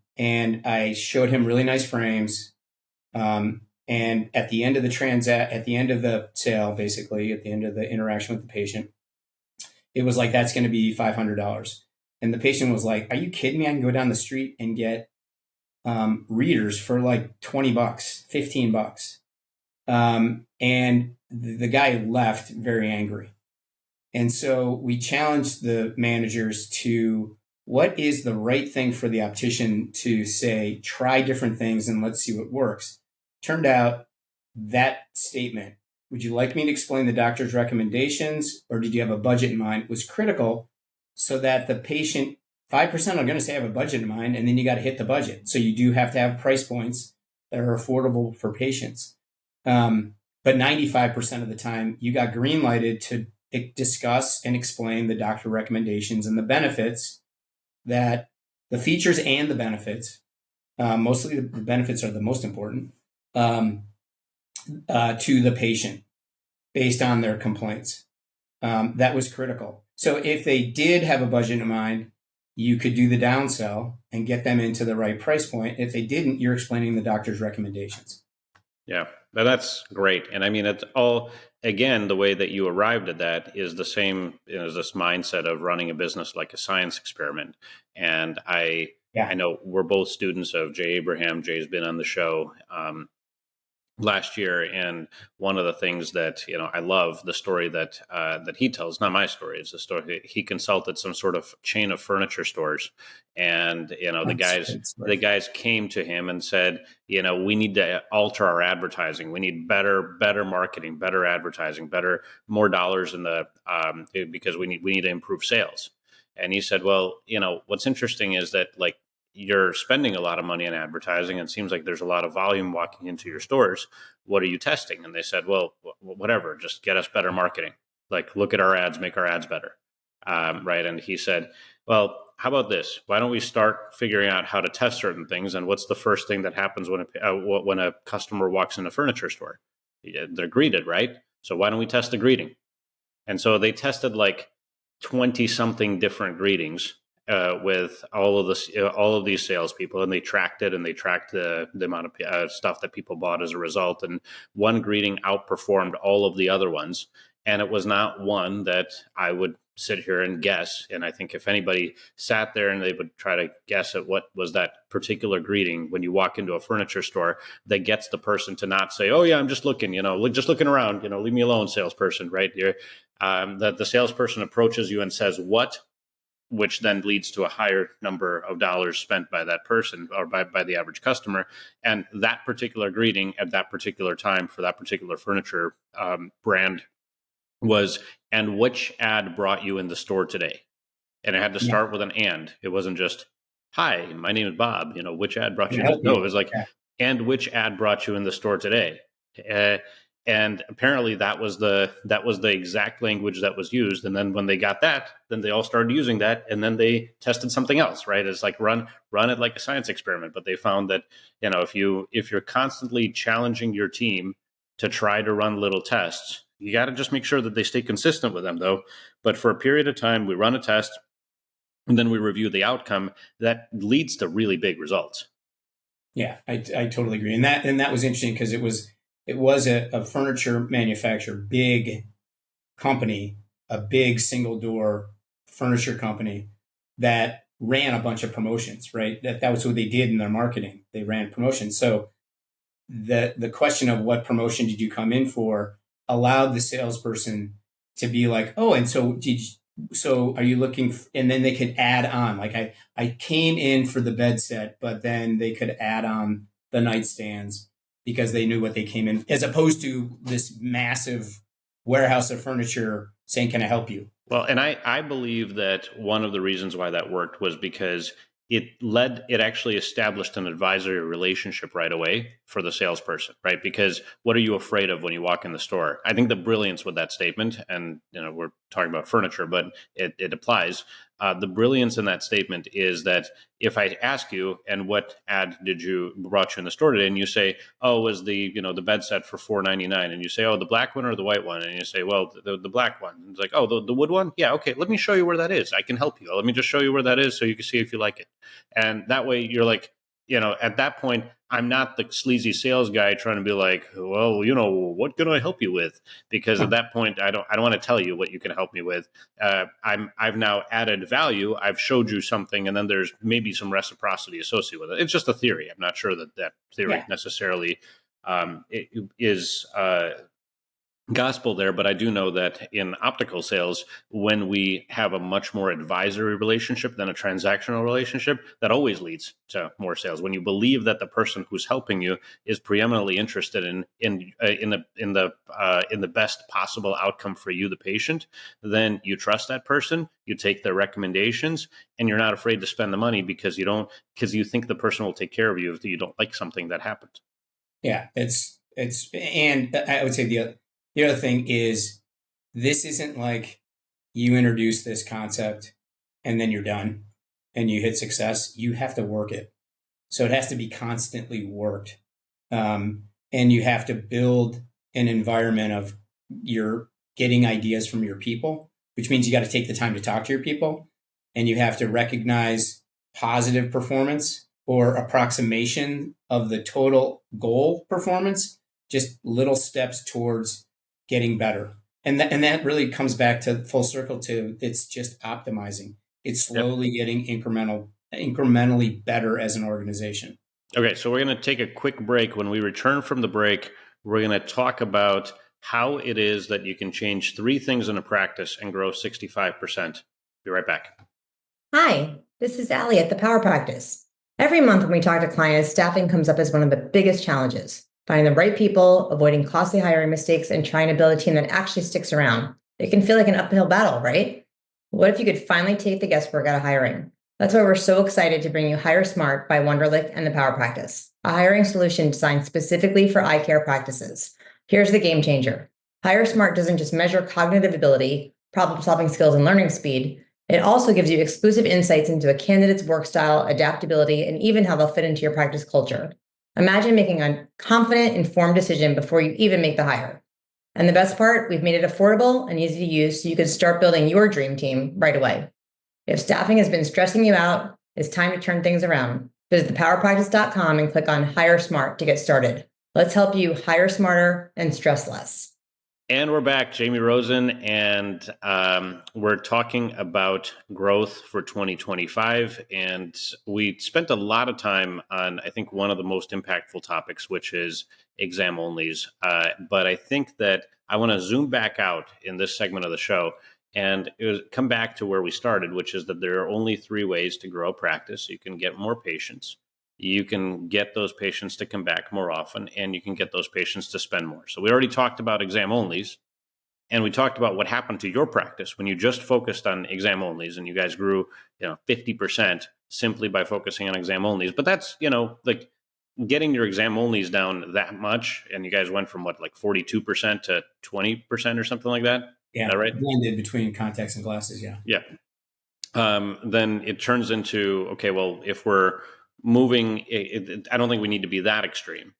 I showed him really nice frames. And at the end of at the end of the sale, basically at the end of the interaction with the patient, it was like, that's going to be $500. And the patient was like, are you kidding me? I can go down the street and get readers for like $20, $15. And the guy left very angry. And so we challenged the managers to, what is the right thing for the optician to say, try different things and let's see what works. Turned out that statement, would you like me to explain the doctor's recommendations or did you have a budget in mind, was critical, so that the patient, 5% are going to say I have a budget in mind, and then you got to hit the budget. So you do have to have price points that are affordable for patients. But 95% of the time, you got green lighted to discuss and explain the doctor recommendations and the benefits, that the features and the benefits, mostly the benefits are the most important, to the patient based on their complaints. That was critical. So if they did have a budget in mind, you could do the downsell and get them into the right price point. If they didn't, you're explaining the doctor's recommendations. Yeah, that's great. And I mean, it's all, again, the way that you arrived at that is the same as this mindset of running a business like a science experiment. And I Yeah. know we're both students of Jay Abraham. Jay's been on the show. Last year, and one of the things that I love the story that that he tells. Not my story; it's the story he consulted some sort of chain of furniture stores, and the guys came to him and said, we need to alter our advertising. We need better marketing, better advertising, more dollars in the because we need to improve sales. And he said, well, what's interesting is that, like, you're spending a lot of money on advertising and it seems like there's a lot of volume walking into your stores. What are you testing? And they said, well, whatever, just get us better marketing. Like, look at our ads, make our ads better. Right. And he said, well, how about this? Why don't we start figuring out how to test certain things? And what's the first thing that happens when a customer walks in a furniture store? They're greeted, right? So why don't we test the greeting? And so they tested like 20 something different greetings with all of these salespeople, and they tracked it, and they tracked the amount of stuff that people bought as a result. And one greeting outperformed all of the other ones, and it was not one that I would sit here and guess. And I think if anybody sat there and they would try to guess at what was that particular greeting when you walk into a furniture store, that gets the person to not say, "Oh yeah, I'm just looking," just looking around, leave me alone, salesperson. Right? That the salesperson approaches you and says what, which then leads to a higher number of dollars spent by that person or by the average customer. And that particular greeting at that particular time for that particular furniture brand was, and which ad brought you in the store today? And it had to Yeah. start with an and. It wasn't just, hi, my name is Bob. Which ad brought Can you? I help No, you? it was like, Yeah. and which ad brought you in the store today? Uh, and apparently that was the exact language that was used. And then when they got that, then they all started using that, and then they tested something else. Right? It's like run it like a science experiment. But they found that if you're constantly challenging your team to try to run little tests, you got to just make sure that they stay consistent with them, though. But for a period of time, we run a test, and then we review the outcome. That leads to really big results. Yeah, I totally agree. And that was interesting because it was a furniture manufacturer, big company, a big single door furniture company that ran a bunch of promotions, right? That was what they did in their marketing. They ran promotions. So the question of what promotion did you come in for allowed the salesperson to be like, oh, and so are you looking, and then they could add on, like I came in for the bed set, but then they could add on the nightstands because they knew what they came in, as opposed to this massive warehouse of furniture saying, can I help you? Well, and I believe that one of the reasons why that worked was because it actually established an advisory relationship right away for the salesperson, right? Because what are you afraid of when you walk in the store? I think the brilliance with that statement, and we're talking about furniture, but it applies. The brilliance in that statement is that if I ask you, and what ad brought you in the store today, and you say, oh, it was the bed set for $4.99, and you say, oh, the black one or the white one, and you say, well, the black one. And it's like, oh, the wood one, yeah, okay, let me show you where that is. I can help you. Let me just show you where that is so you can see if you like it. And that way, you're like, at that point, I'm not the sleazy sales guy trying to be like, well, what can I help you with? Because at that point, I don't want to tell you what you can help me with. I've now added value. I've showed you something, and then there's maybe some reciprocity associated with it. It's just a theory. I'm not sure that theory necessarily is gospel there, but I do know that in optical sales, when we have a much more advisory relationship than a transactional relationship, that always leads to more sales. When you believe that the person who's helping you is preeminently interested in the best possible outcome for you, the patient, then you trust that person, you take their recommendations, and you're not afraid to spend the money because you think the person will take care of you if you don't like something that happened. Yeah, and I would say the other thing is, this isn't like you introduce this concept and then you're done and you hit success. You have to work it. So it has to be constantly worked. And you have to build an environment of you're getting ideas from your people, which means you got to take the time to talk to your people, and you have to recognize positive performance or approximation of the total goal performance, just little steps towards getting better. And that really comes back to full circle to, it's just optimizing. It's slowly getting incrementally better as an organization. Okay, so we're going to take a quick break. When we return from the break, we're going to talk about how it is that you can change 3 things in a practice and grow 65%. Be right back. Hi, this is Allie at the Power Practice. Every month when we talk to clients, staffing comes up as one of the biggest challenges. Finding the right people, avoiding costly hiring mistakes, and trying to build a team that actually sticks around. It can feel like an uphill battle, right? What if you could finally take the guesswork out of hiring? That's why we're so excited to bring you Hire Smart by Wonderlic and the Power Practice, a hiring solution designed specifically for eye care practices. Here's the game changer. Hire Smart doesn't just measure cognitive ability, problem-solving skills, and learning speed. It also gives you exclusive insights into a candidate's work style, adaptability, and even how they'll fit into your practice culture. Imagine making a confident, informed decision before you even make the hire. And the best part, we've made it affordable and easy to use so you can start building your dream team right away. If staffing has been stressing you out, it's time to turn things around. Visit thepowerpractice.com and click on Hire Smart to get started. Let's help you hire smarter and stress less. And we're back, Jamie Rosin, and we're talking about growth for 2025. And we spent a lot of time on, I think, one of the most impactful topics, which is exam onlys. But I think that I want to zoom back out in this segment of the show and come back to where we started, which is that there are only 3 ways to grow a practice. You can get more patients, you can get those patients to come back more often, and you can get those patients to spend more. So we already talked about exam onlys, and we talked about what happened to your practice when you just focused on exam onlys, and you guys grew 50% simply by focusing on exam onlys. But that's like getting your exam onlys down that much, and you guys went from 42% to 20% or something like that. Yeah, is that right? Blended between contacts and glasses. Yeah. Then it turns into, okay, well, if we're moving, I don't think we need to be that extreme.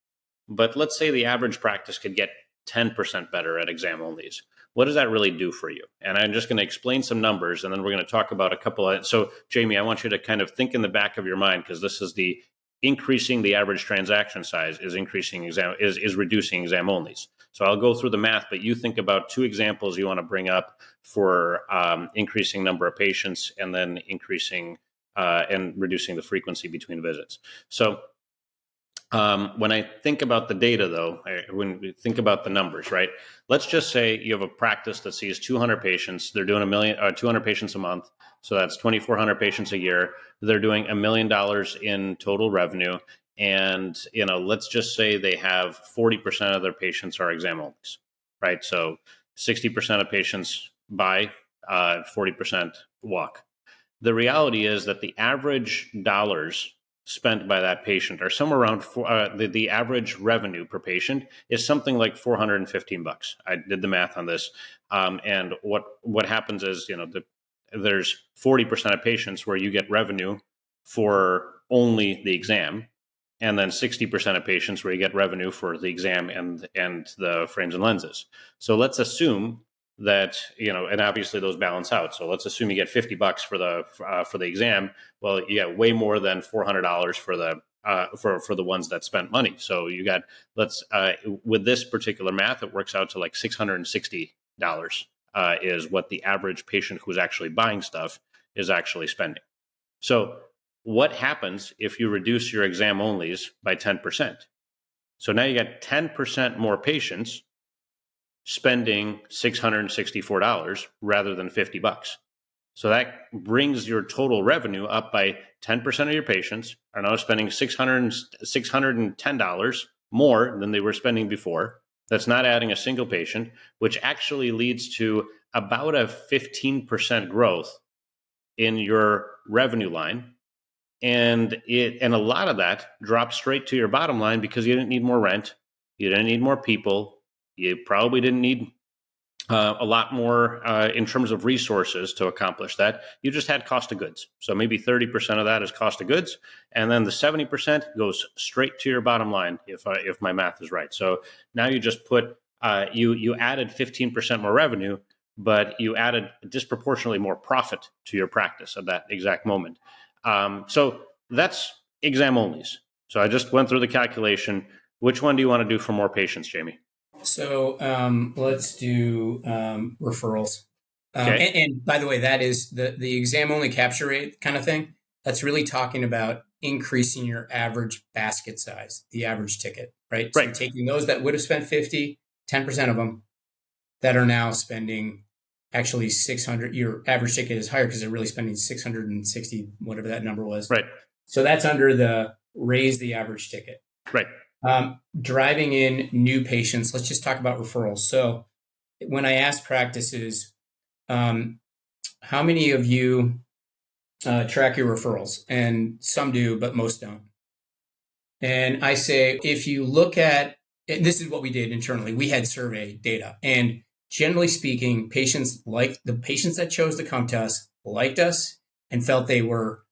But let's say the average practice could get 10% better at exam onlys. What does that really do for you? And I'm just going to explain some numbers, and then we're going to talk about a couple of. So, Jamie, I want you to kind of think in the back of your mind, because this is the increasing the average transaction size is reducing exam onlys. So I'll go through the math, but you think about 2 examples you want to bring up for increasing number of patients and then increasing and reducing the frequency between visits. So When I think about the data, though, when we think about the numbers, right? Let's just say you have a practice that sees 200 patients. They're doing 200 patients a month. So that's 2,400 patients a year. They're doing $1 million in total revenue. And, let's just say they have 40% of their patients are exam onlys, right? So 60% of patients buy, 40% walk. The reality is that the average dollars spent by that patient are somewhere around the average revenue per patient is something like $415. I did the math on this, and what happens is there's 40% of patients where you get revenue for only the exam, and then 60% of patients where you get revenue for the exam and the frames and lenses. So let's assume that and obviously those balance out. So let's assume you get $50 for the exam. Well, you get way more than $400 for the for the ones that spent money. So you got with this particular math, it works out to like $660 is what the average patient who's actually buying stuff is actually spending. So what happens if you reduce your exam onlys by 10%? So now you got 10% more patients spending $664 rather than $50. So that brings your total revenue up by 10% of your patients are now spending $610 more than they were spending before. That's not adding a single patient, which actually leads to about a 15% growth in your revenue line. And a lot of that drops straight to your bottom line because you didn't need more rent. You didn't need more people. You probably didn't need a lot more in terms of resources to accomplish that. You just had cost of goods. So maybe 30% of that is cost of goods. And then the 70% goes straight to your bottom line, if my math is right. So now you just put, you added 15% more revenue, but you added disproportionately more profit to your practice at that exact moment. So that's exam onlys. So I just went through the calculation. Which one do you want to do for more patients, Jamie? So let's do referrals. Okay. And by the way, that is the exam only capture rate kind of thing. That's really talking about increasing your average basket size, the average ticket, right? So Right. you're taking those that would have spent 50, 10% of them that are now spending actually 600. Your average ticket is higher because they're really spending 660, whatever that number was. Right. So that's under the raise the average ticket. Right. Driving in new patients. Let's just talk about referrals. So when I ask practices, how many of you track your referrals? And some do, but most don't. And I say, if you look at, and this is what we did internally, we had survey data. And generally speaking, patients that chose to come to us liked us and felt they were,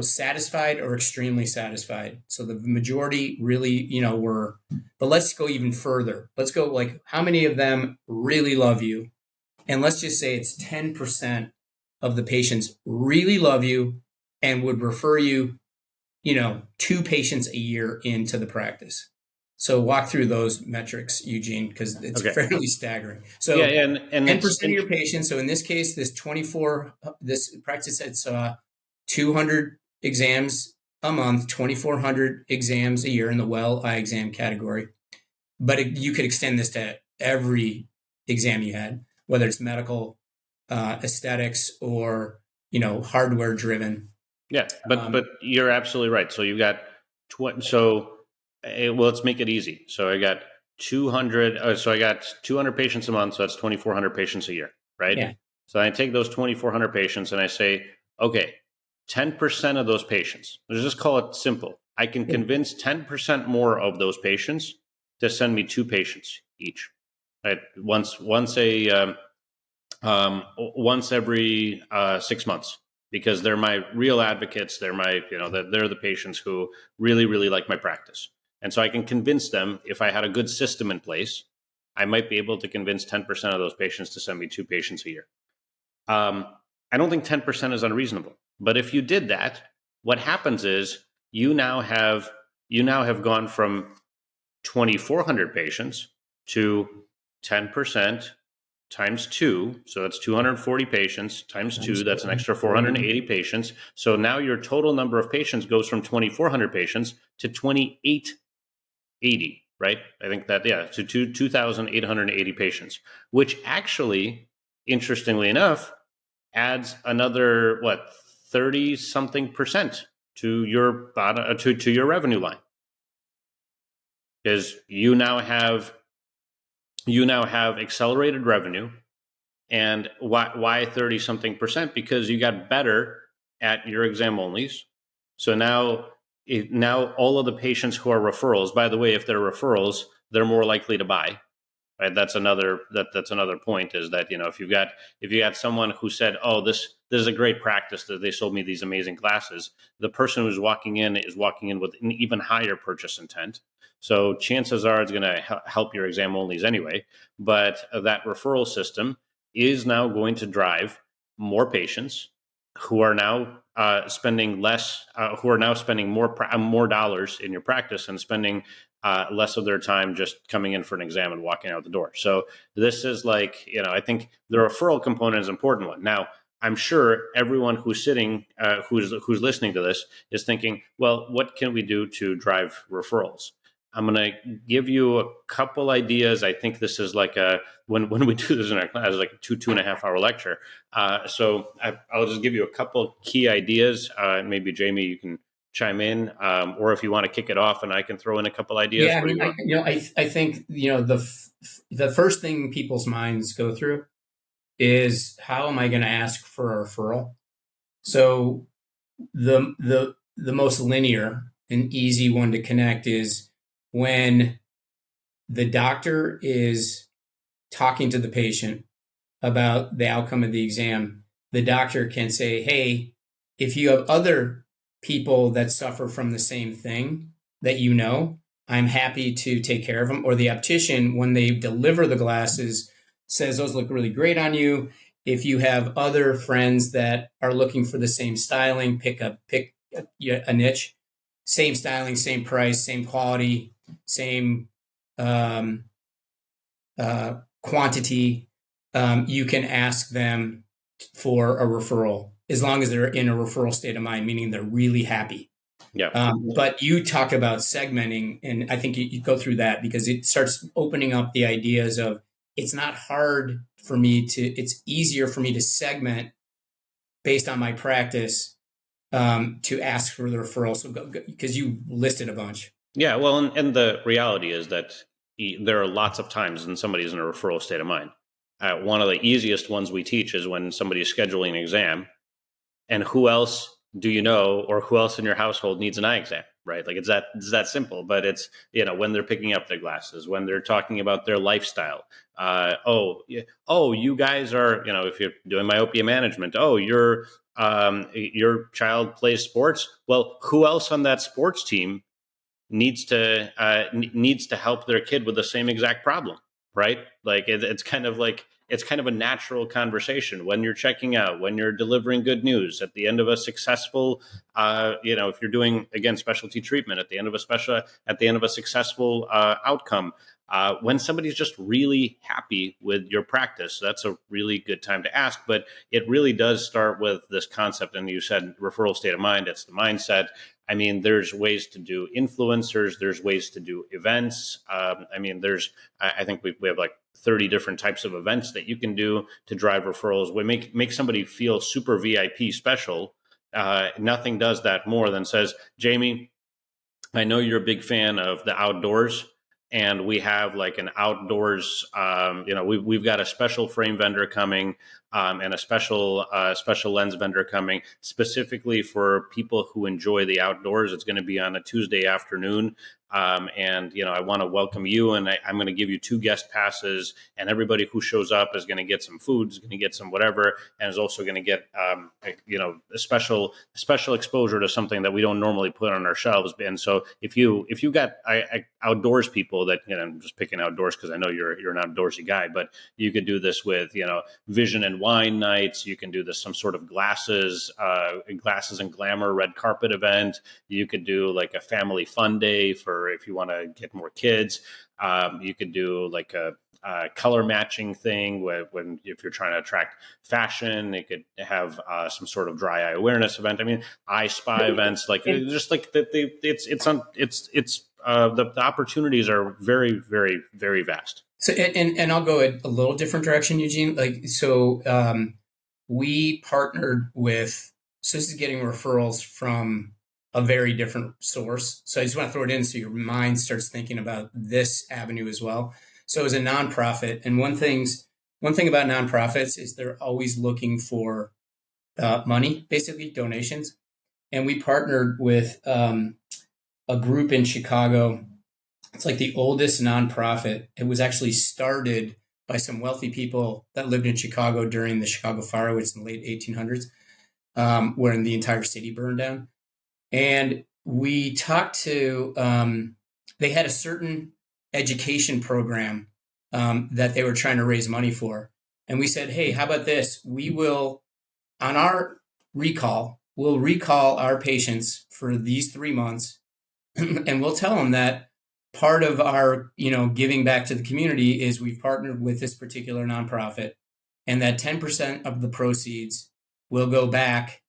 satisfied or extremely satisfied. So the majority really, were, but let's go even further. Let's go like, how many of them really love you? And let's just say it's 10% of the patients really love you and would refer you, 2 patients a year into the practice. So walk through those metrics, Eugene, because it's fairly staggering. So yeah, and 10% of your patients. So in this case, this practice had saw 200 exams a month, 2,400 exams a year in the well eye exam category. But you could extend this to every exam you had, whether it's medical, aesthetics, or hardware driven. Yeah, but you're absolutely right. So you got let's make it easy. So I got 200. So I got 200 patients a month. So that's 2,400 patients a year, right? Yeah. So I take those 2,400 patients and I say, okay, 10% of those patients. Let's just call it simple. I can convince 10% more of those patients to send me 2 patients each. Right? Once every 6 months, because they're my real advocates. They're they're the patients who really, really like my practice. And so I can convince them, if I had a good system in place, I might be able to convince 10% of those patients to send me 2 patients a year. I don't think 10% is unreasonable. But if you did that, what happens is you now have gone from 2,400 patients to 10% times 2. So that's 240 patients times 2. That's an extra 480 patients. So now your total number of patients goes from 2,400 patients to 2,880, right? I think that, to 2,880 patients, which actually, interestingly enough, adds another, 30 something percent to your bottom, to your revenue line. Because you now have accelerated revenue. And why 30 something percent? Because you got better at your exam onlys. So now all of the patients who are referrals, by the way, if they're referrals, they're more likely to buy. Right? That's another point, is that, if you got someone who said, oh, this is a great practice, that they sold me these amazing classes, the person who's walking in is walking in with an even higher purchase intent. So chances are it's going to help your exam onlys anyway. But that referral system is now going to drive more patients who are now spending less, who are now spending more dollars in your practice, and spending less of their time just coming in for an exam and walking out the door. So this is like, I think the referral component is an important one. Now, I'm sure everyone who's sitting, who's listening to this, is thinking, well, what can we do to drive referrals? I'm going to give you a couple ideas. I think this is like when we do this in our class, like a 2.5 hour lecture. So I'll just give you a couple key ideas. Maybe Jamie, you can chime in, or if you want to kick it off, and I can throw in a couple ideas. Yeah, I think the first thing people's minds go through is, how am I going to ask for a referral? So the most linear and easy one to connect is when the doctor is talking to the patient about the outcome of the exam. The doctor can say, hey, if you have other people that suffer from the same thing that I'm happy to take care of them. Or the optician, when they deliver the glasses, says, those look really great on you. If you have other friends that are looking for the same styling, pick a niche. Same styling, same price, same quality, same quantity. You can ask them for a referral, as long as they're in a referral state of mind, meaning they're really happy. Yeah. But you talk about segmenting, and I think you go through that, because it starts opening up the ideas of, it's not hard for me it's easier for me to segment based on my practice, to ask for the referral. So because you listed a bunch. Yeah. Well, and the reality is that there are lots of times when somebody's in a referral state of mind. One of the easiest ones we teach is when somebody's scheduling an exam, and who else do you know, or who else in your household needs an eye exam, right? Like it's that simple. But it's, when they're picking up their glasses, when they're talking about their lifestyle. You guys are, if you're doing myopia management, your child plays sports. Well, who else on that sports team needs to help their kid with the same exact problem, right? Like it's kind of a natural conversation when you're checking out, when you're delivering good news at the end of a successful, if you're doing, again, specialty treatment at the end of a successful outcome. When somebody's just really happy with your practice, that's a really good time to ask. But it really does start with this concept. And you said referral state of mind, it's the mindset. I mean, there's ways to do influencers. There's ways to do events. I think we have like 30 different types of events that you can do to drive referrals. We make somebody feel super VIP special. Nothing does that more than says, Jamie, I know you're a big fan of the outdoors, and we have like an outdoors, we've got a special frame vendor coming, and a special lens vendor coming specifically for people who enjoy the outdoors. It's going to be on a Tuesday afternoon. And I want to welcome you, and I'm going to give you 2 guest passes, and everybody who shows up is going to get some food, is going to get some whatever, and is also going to get, a special exposure to something that we don't normally put on our shelves. And so if you got outdoors people that, I'm just picking outdoors because I know you're an outdoorsy guy, but you could do this with, vision and wine nights. You can do this, some sort of glasses and glamour red carpet event. You could do like a family fun day for if you want to get more kids. You could do like color matching thing when if you're trying to attract fashion, it could have some sort of dry eye awareness event. I mean, eye spy events, like just like that. The opportunities are very, very, very vast. So, and I'll go a little different direction, Eugene. We partnered with, so this is getting referrals from a very different source. So I just want to throw it in so your mind starts thinking about this avenue as well. So as a nonprofit, and one thing about nonprofits is they're always looking for money, basically donations. And we partnered with a group in Chicago. It's like the oldest nonprofit. It was actually started by some wealthy people that lived in Chicago during the Chicago fire, which was in the late 1800s, when the entire city burned down. And we talked to, they had a certain education program that they were trying to raise money for. And we said, hey, how about this? We will, on our recall, we'll recall our patients for these 3 months, and we'll tell them that part of our, giving back to the community is we've partnered with this particular nonprofit, and that 10% of the proceeds will go back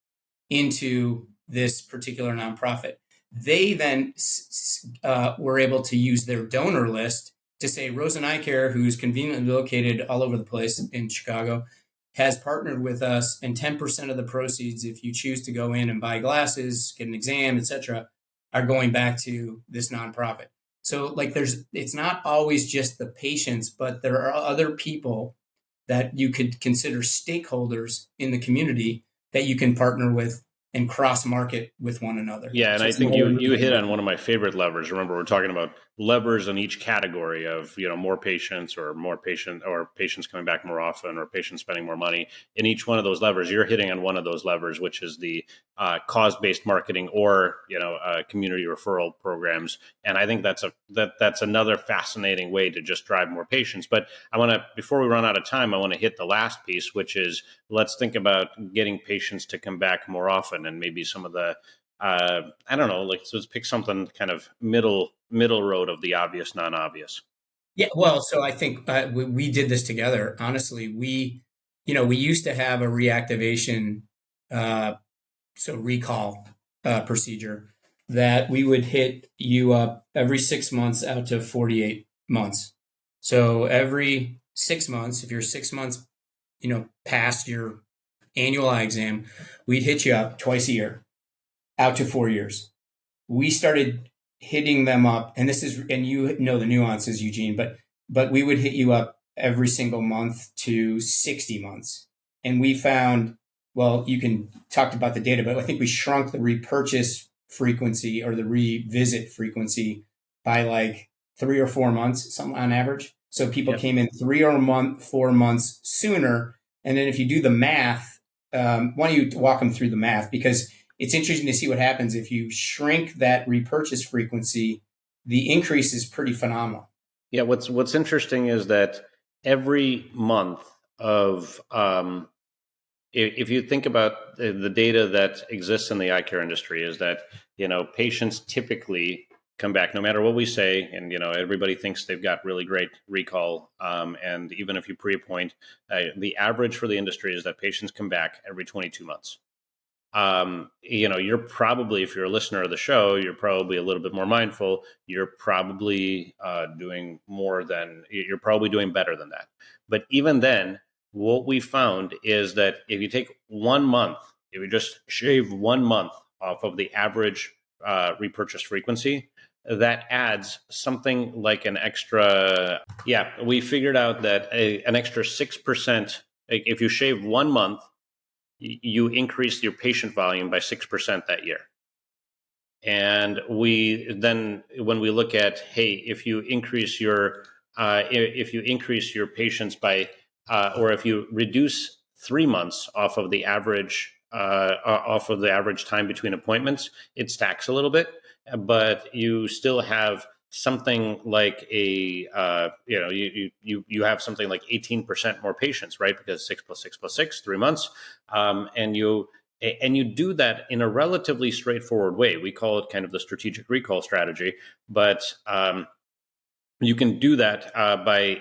into this particular nonprofit. They then were able to use their donor list to say Rosin Eye Care, who's conveniently located all over the place in Chicago, has partnered with us, and 10% of the proceeds, if you choose to go in and buy glasses, get an exam, etc., are going back to this nonprofit. So it's not always just the patients, but there are other people that you could consider stakeholders in the community that you can partner with and cross market with one another. Yeah, and I think you hit on one of my favorite levers. Remember, we're talking about levers in each category of more patients or patients coming back more often or patients spending more money. In each one of those levers, you're hitting on one of those levers, which is the cause-based marketing or community referral programs. And I think that's another fascinating way to just drive more patients. But I want to, before we run out of time, I want to hit the last piece, which is let's think about getting patients to come back more often, and maybe some of the I don't know, so let's pick something kind of middle road of the obvious, non-obvious. Yeah, well, so I think we did this together. Honestly, we used to have a reactivation, recall procedure that we would hit you up every 6 months out to 48 months. So every 6 months, if you're 6 months, past your annual eye exam, we'd hit you up twice a year, out to 4 years. We started hitting them up, and you know the nuances, Eugene, but we would hit you up every single month to 60 months. And we found, well, you can talk about the data, but I think we shrunk the repurchase frequency or the revisit frequency by like 3 or 4 months, something on average. So people came in 4 months sooner. And then if you do the math, why don't you walk them through the math? Because it's interesting to see what happens if you shrink that repurchase frequency. The increase is pretty phenomenal. Yeah, what's interesting is that every month of if you think about the data that exists in the eye care industry, is that patients typically come back no matter what we say, and everybody thinks they've got really great recall, and even if you pre-appoint, the average for the industry is that patients come back every 22 months. You're probably, if you're a listener of the show, you're probably a little bit more mindful. You're probably you're probably doing better than that. But even then, what we found is that if you take 1 month, if you just shave 1 month off of the average repurchase frequency, that adds something like an extra. Yeah, we figured out that an extra 6%. If you shave 1 month, you increase your patient volume by 6% that year. And when we look at, hey, if you increase your patients by, or if you reduce 3 months off of the average time between appointments, it stacks a little bit, but you still have something like you have something like 18% more patients, right? Because 6 + 6 + 6, 3 months, and you do that in a relatively straightforward way. We call it kind of the strategic recall strategy, but You can do that by,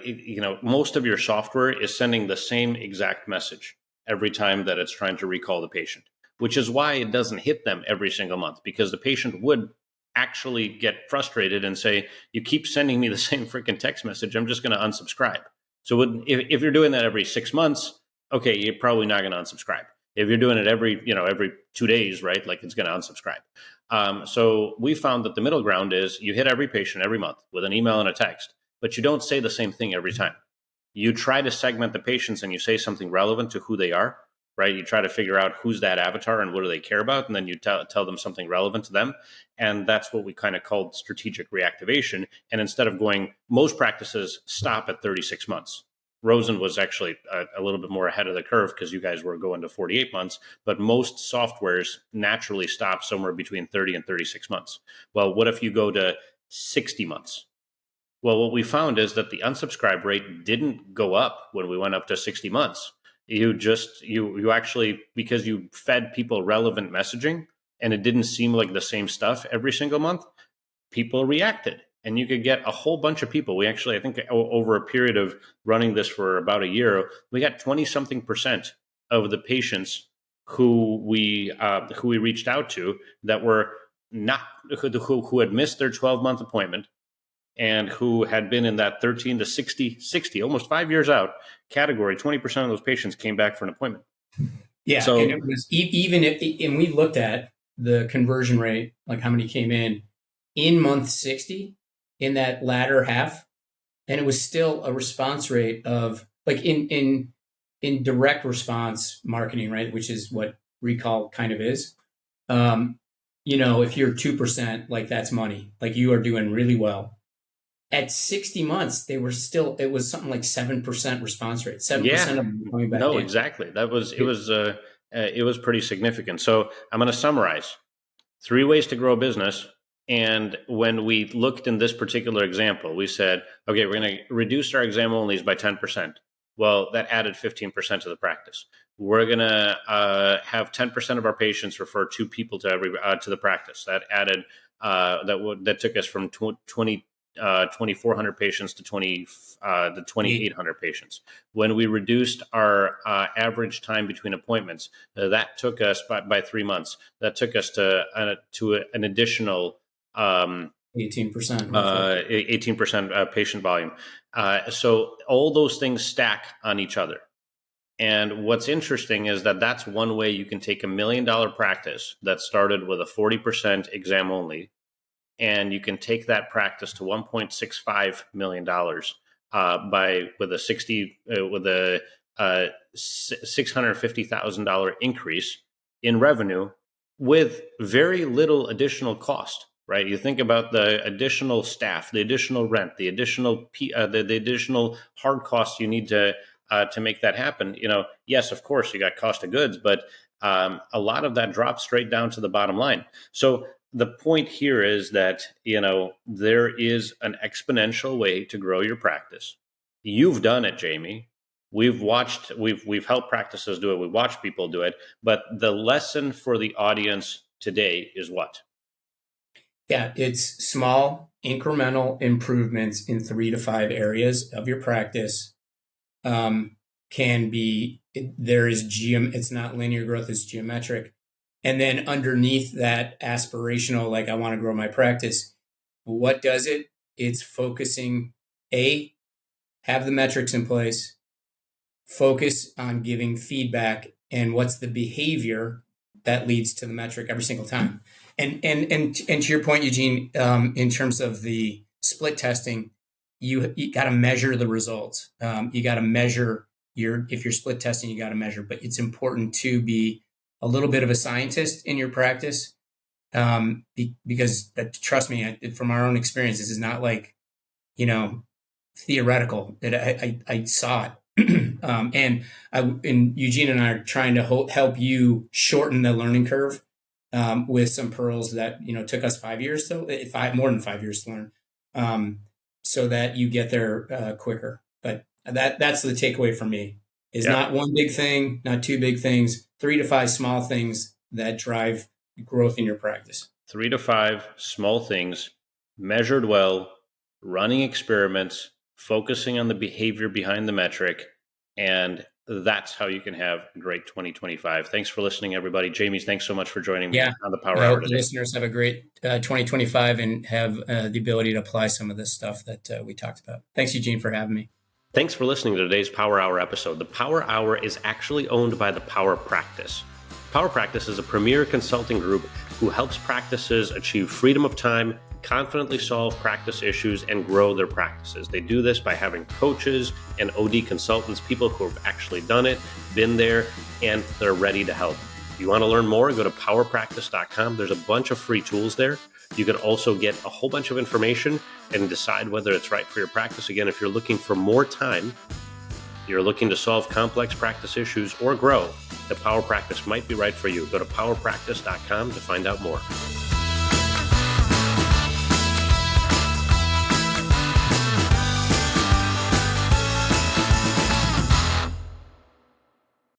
most of your software is sending the same exact message every time that it's trying to recall the patient, which is why it doesn't hit them every single month, because the patient would actually get frustrated and say, you keep sending me the same freaking text message, I'm just going to unsubscribe. So if you're doing that every 6 months, okay, you're probably not going to unsubscribe. If you're doing it every 2 days, right, like it's going to unsubscribe. So we found that the middle ground is you hit every patient every month with an email and a text, but you don't say the same thing every time. You try to segment the patients and you say something relevant to who they are, right? You try to figure out who's that avatar and what do they care about, and then you tell them something relevant to them. And that's what we kind of called strategic reactivation. And instead of most practices stop at 36 months. Rosin was actually a little bit more ahead of the curve because you guys were going to 48 months, but most softwares naturally stop somewhere between 30 and 36 months. Well, what if you go to 60 months? Well, what we found is that the unsubscribe rate didn't go up when we went up to 60 months. You actually, because you fed people relevant messaging and it didn't seem like the same stuff every single month, people reacted. And you could get a whole bunch of people. We actually, I think over a period of running this for about a year, we got 20-something% of the patients who we reached out to that were not, who had missed their 12-month appointment and who had been in that 13 to 60, almost 5 years out category. 20% of those patients came back for an appointment. Yeah. So, and it was even if, and we looked at the conversion rate, like how many came in month 60 in that latter half. And it was still a response rate of like in direct response marketing, right? Which is what recall kind of is. If you're 2%, like that's money, like you are doing really well. At 60 months, it was something like 7% response rate. 7% of them coming back. No, exactly. It was pretty significant. So I'm going to summarize 3 ways to grow a business. And when we looked in this particular example, we said, okay, we're going to reduce our exam onlys by 10%. Well, that added 15% to the practice. We're going to have 10% of our patients refer 2 people to the practice. That added that took us from 2,400 patients to 2,800 patients. When we reduced our average time between appointments, that took us by 3 months. That took us to an additional 18%. 18% patient volume. So all those things stack on each other. And what's interesting is that that's one way you can take $1 million practice that started with a 40% exam only, and you can take that practice to $1.65 million with a $650,000 increase in revenue with very little additional cost. Right? You think about the additional staff, the additional rent, the additional the additional hard costs you need to make that happen. Yes, of course, you got cost of goods, but a lot of that drops straight down to the bottom line. So the point here is that, there is an exponential way to grow your practice. You've done it, Jamie. We've helped practices do it. We watch people do it. But the lesson for the audience today is what? Yeah, it's small incremental improvements in 3 to 5 areas of your practice. It's not linear growth, it's geometric. And then underneath that aspirational, like I want to grow my practice, what does it? It's focusing, have the metrics in place, focus on giving feedback, and what's the behavior that leads to the metric every single time. And to your point, Eugene, in terms of the split testing, you got to measure the results. You got to measure if you're split testing, you got to measure, but it's important to be a little bit of a scientist in your practice. Because trust me, from our own experience, this is not like, theoretical. I saw it. And Eugene and I are trying to help you shorten the learning curve with some pearls that took us 5 years, more than 5 years to learn, so that you get there quicker. But that's the takeaway for me: is not one big thing, not 2 big things, 3 to 5 small things that drive growth in your practice. 3 to 5 small things measured well, running experiments, focusing on the behavior behind the metric, and that's how you can have a great 2025. Thanks for listening, everybody. Jamie, thanks so much for joining me on the Power I Hour hope today. the listeners have a great 2025 and have the ability to apply some of this stuff that we talked about. Thanks, Eugene, for having me. Thanks for listening to today's Power Hour episode. The Power Hour is actually owned by the Power Practice. Power Practice is a premier consulting group who helps practices achieve freedom of time, confidently solve practice issues, and grow their practices. They do this by having coaches and OD consultants, people who have actually done it, been there, and they're ready to help. If you want to learn more, go to powerpractice.com. There's a bunch of free tools there. You can also get a whole bunch of information and decide whether it's right for your practice. Again, if you're looking for more time, you're looking to solve complex practice issues or grow, the Power Practice might be right for you. Go to powerpractice.com to find out more.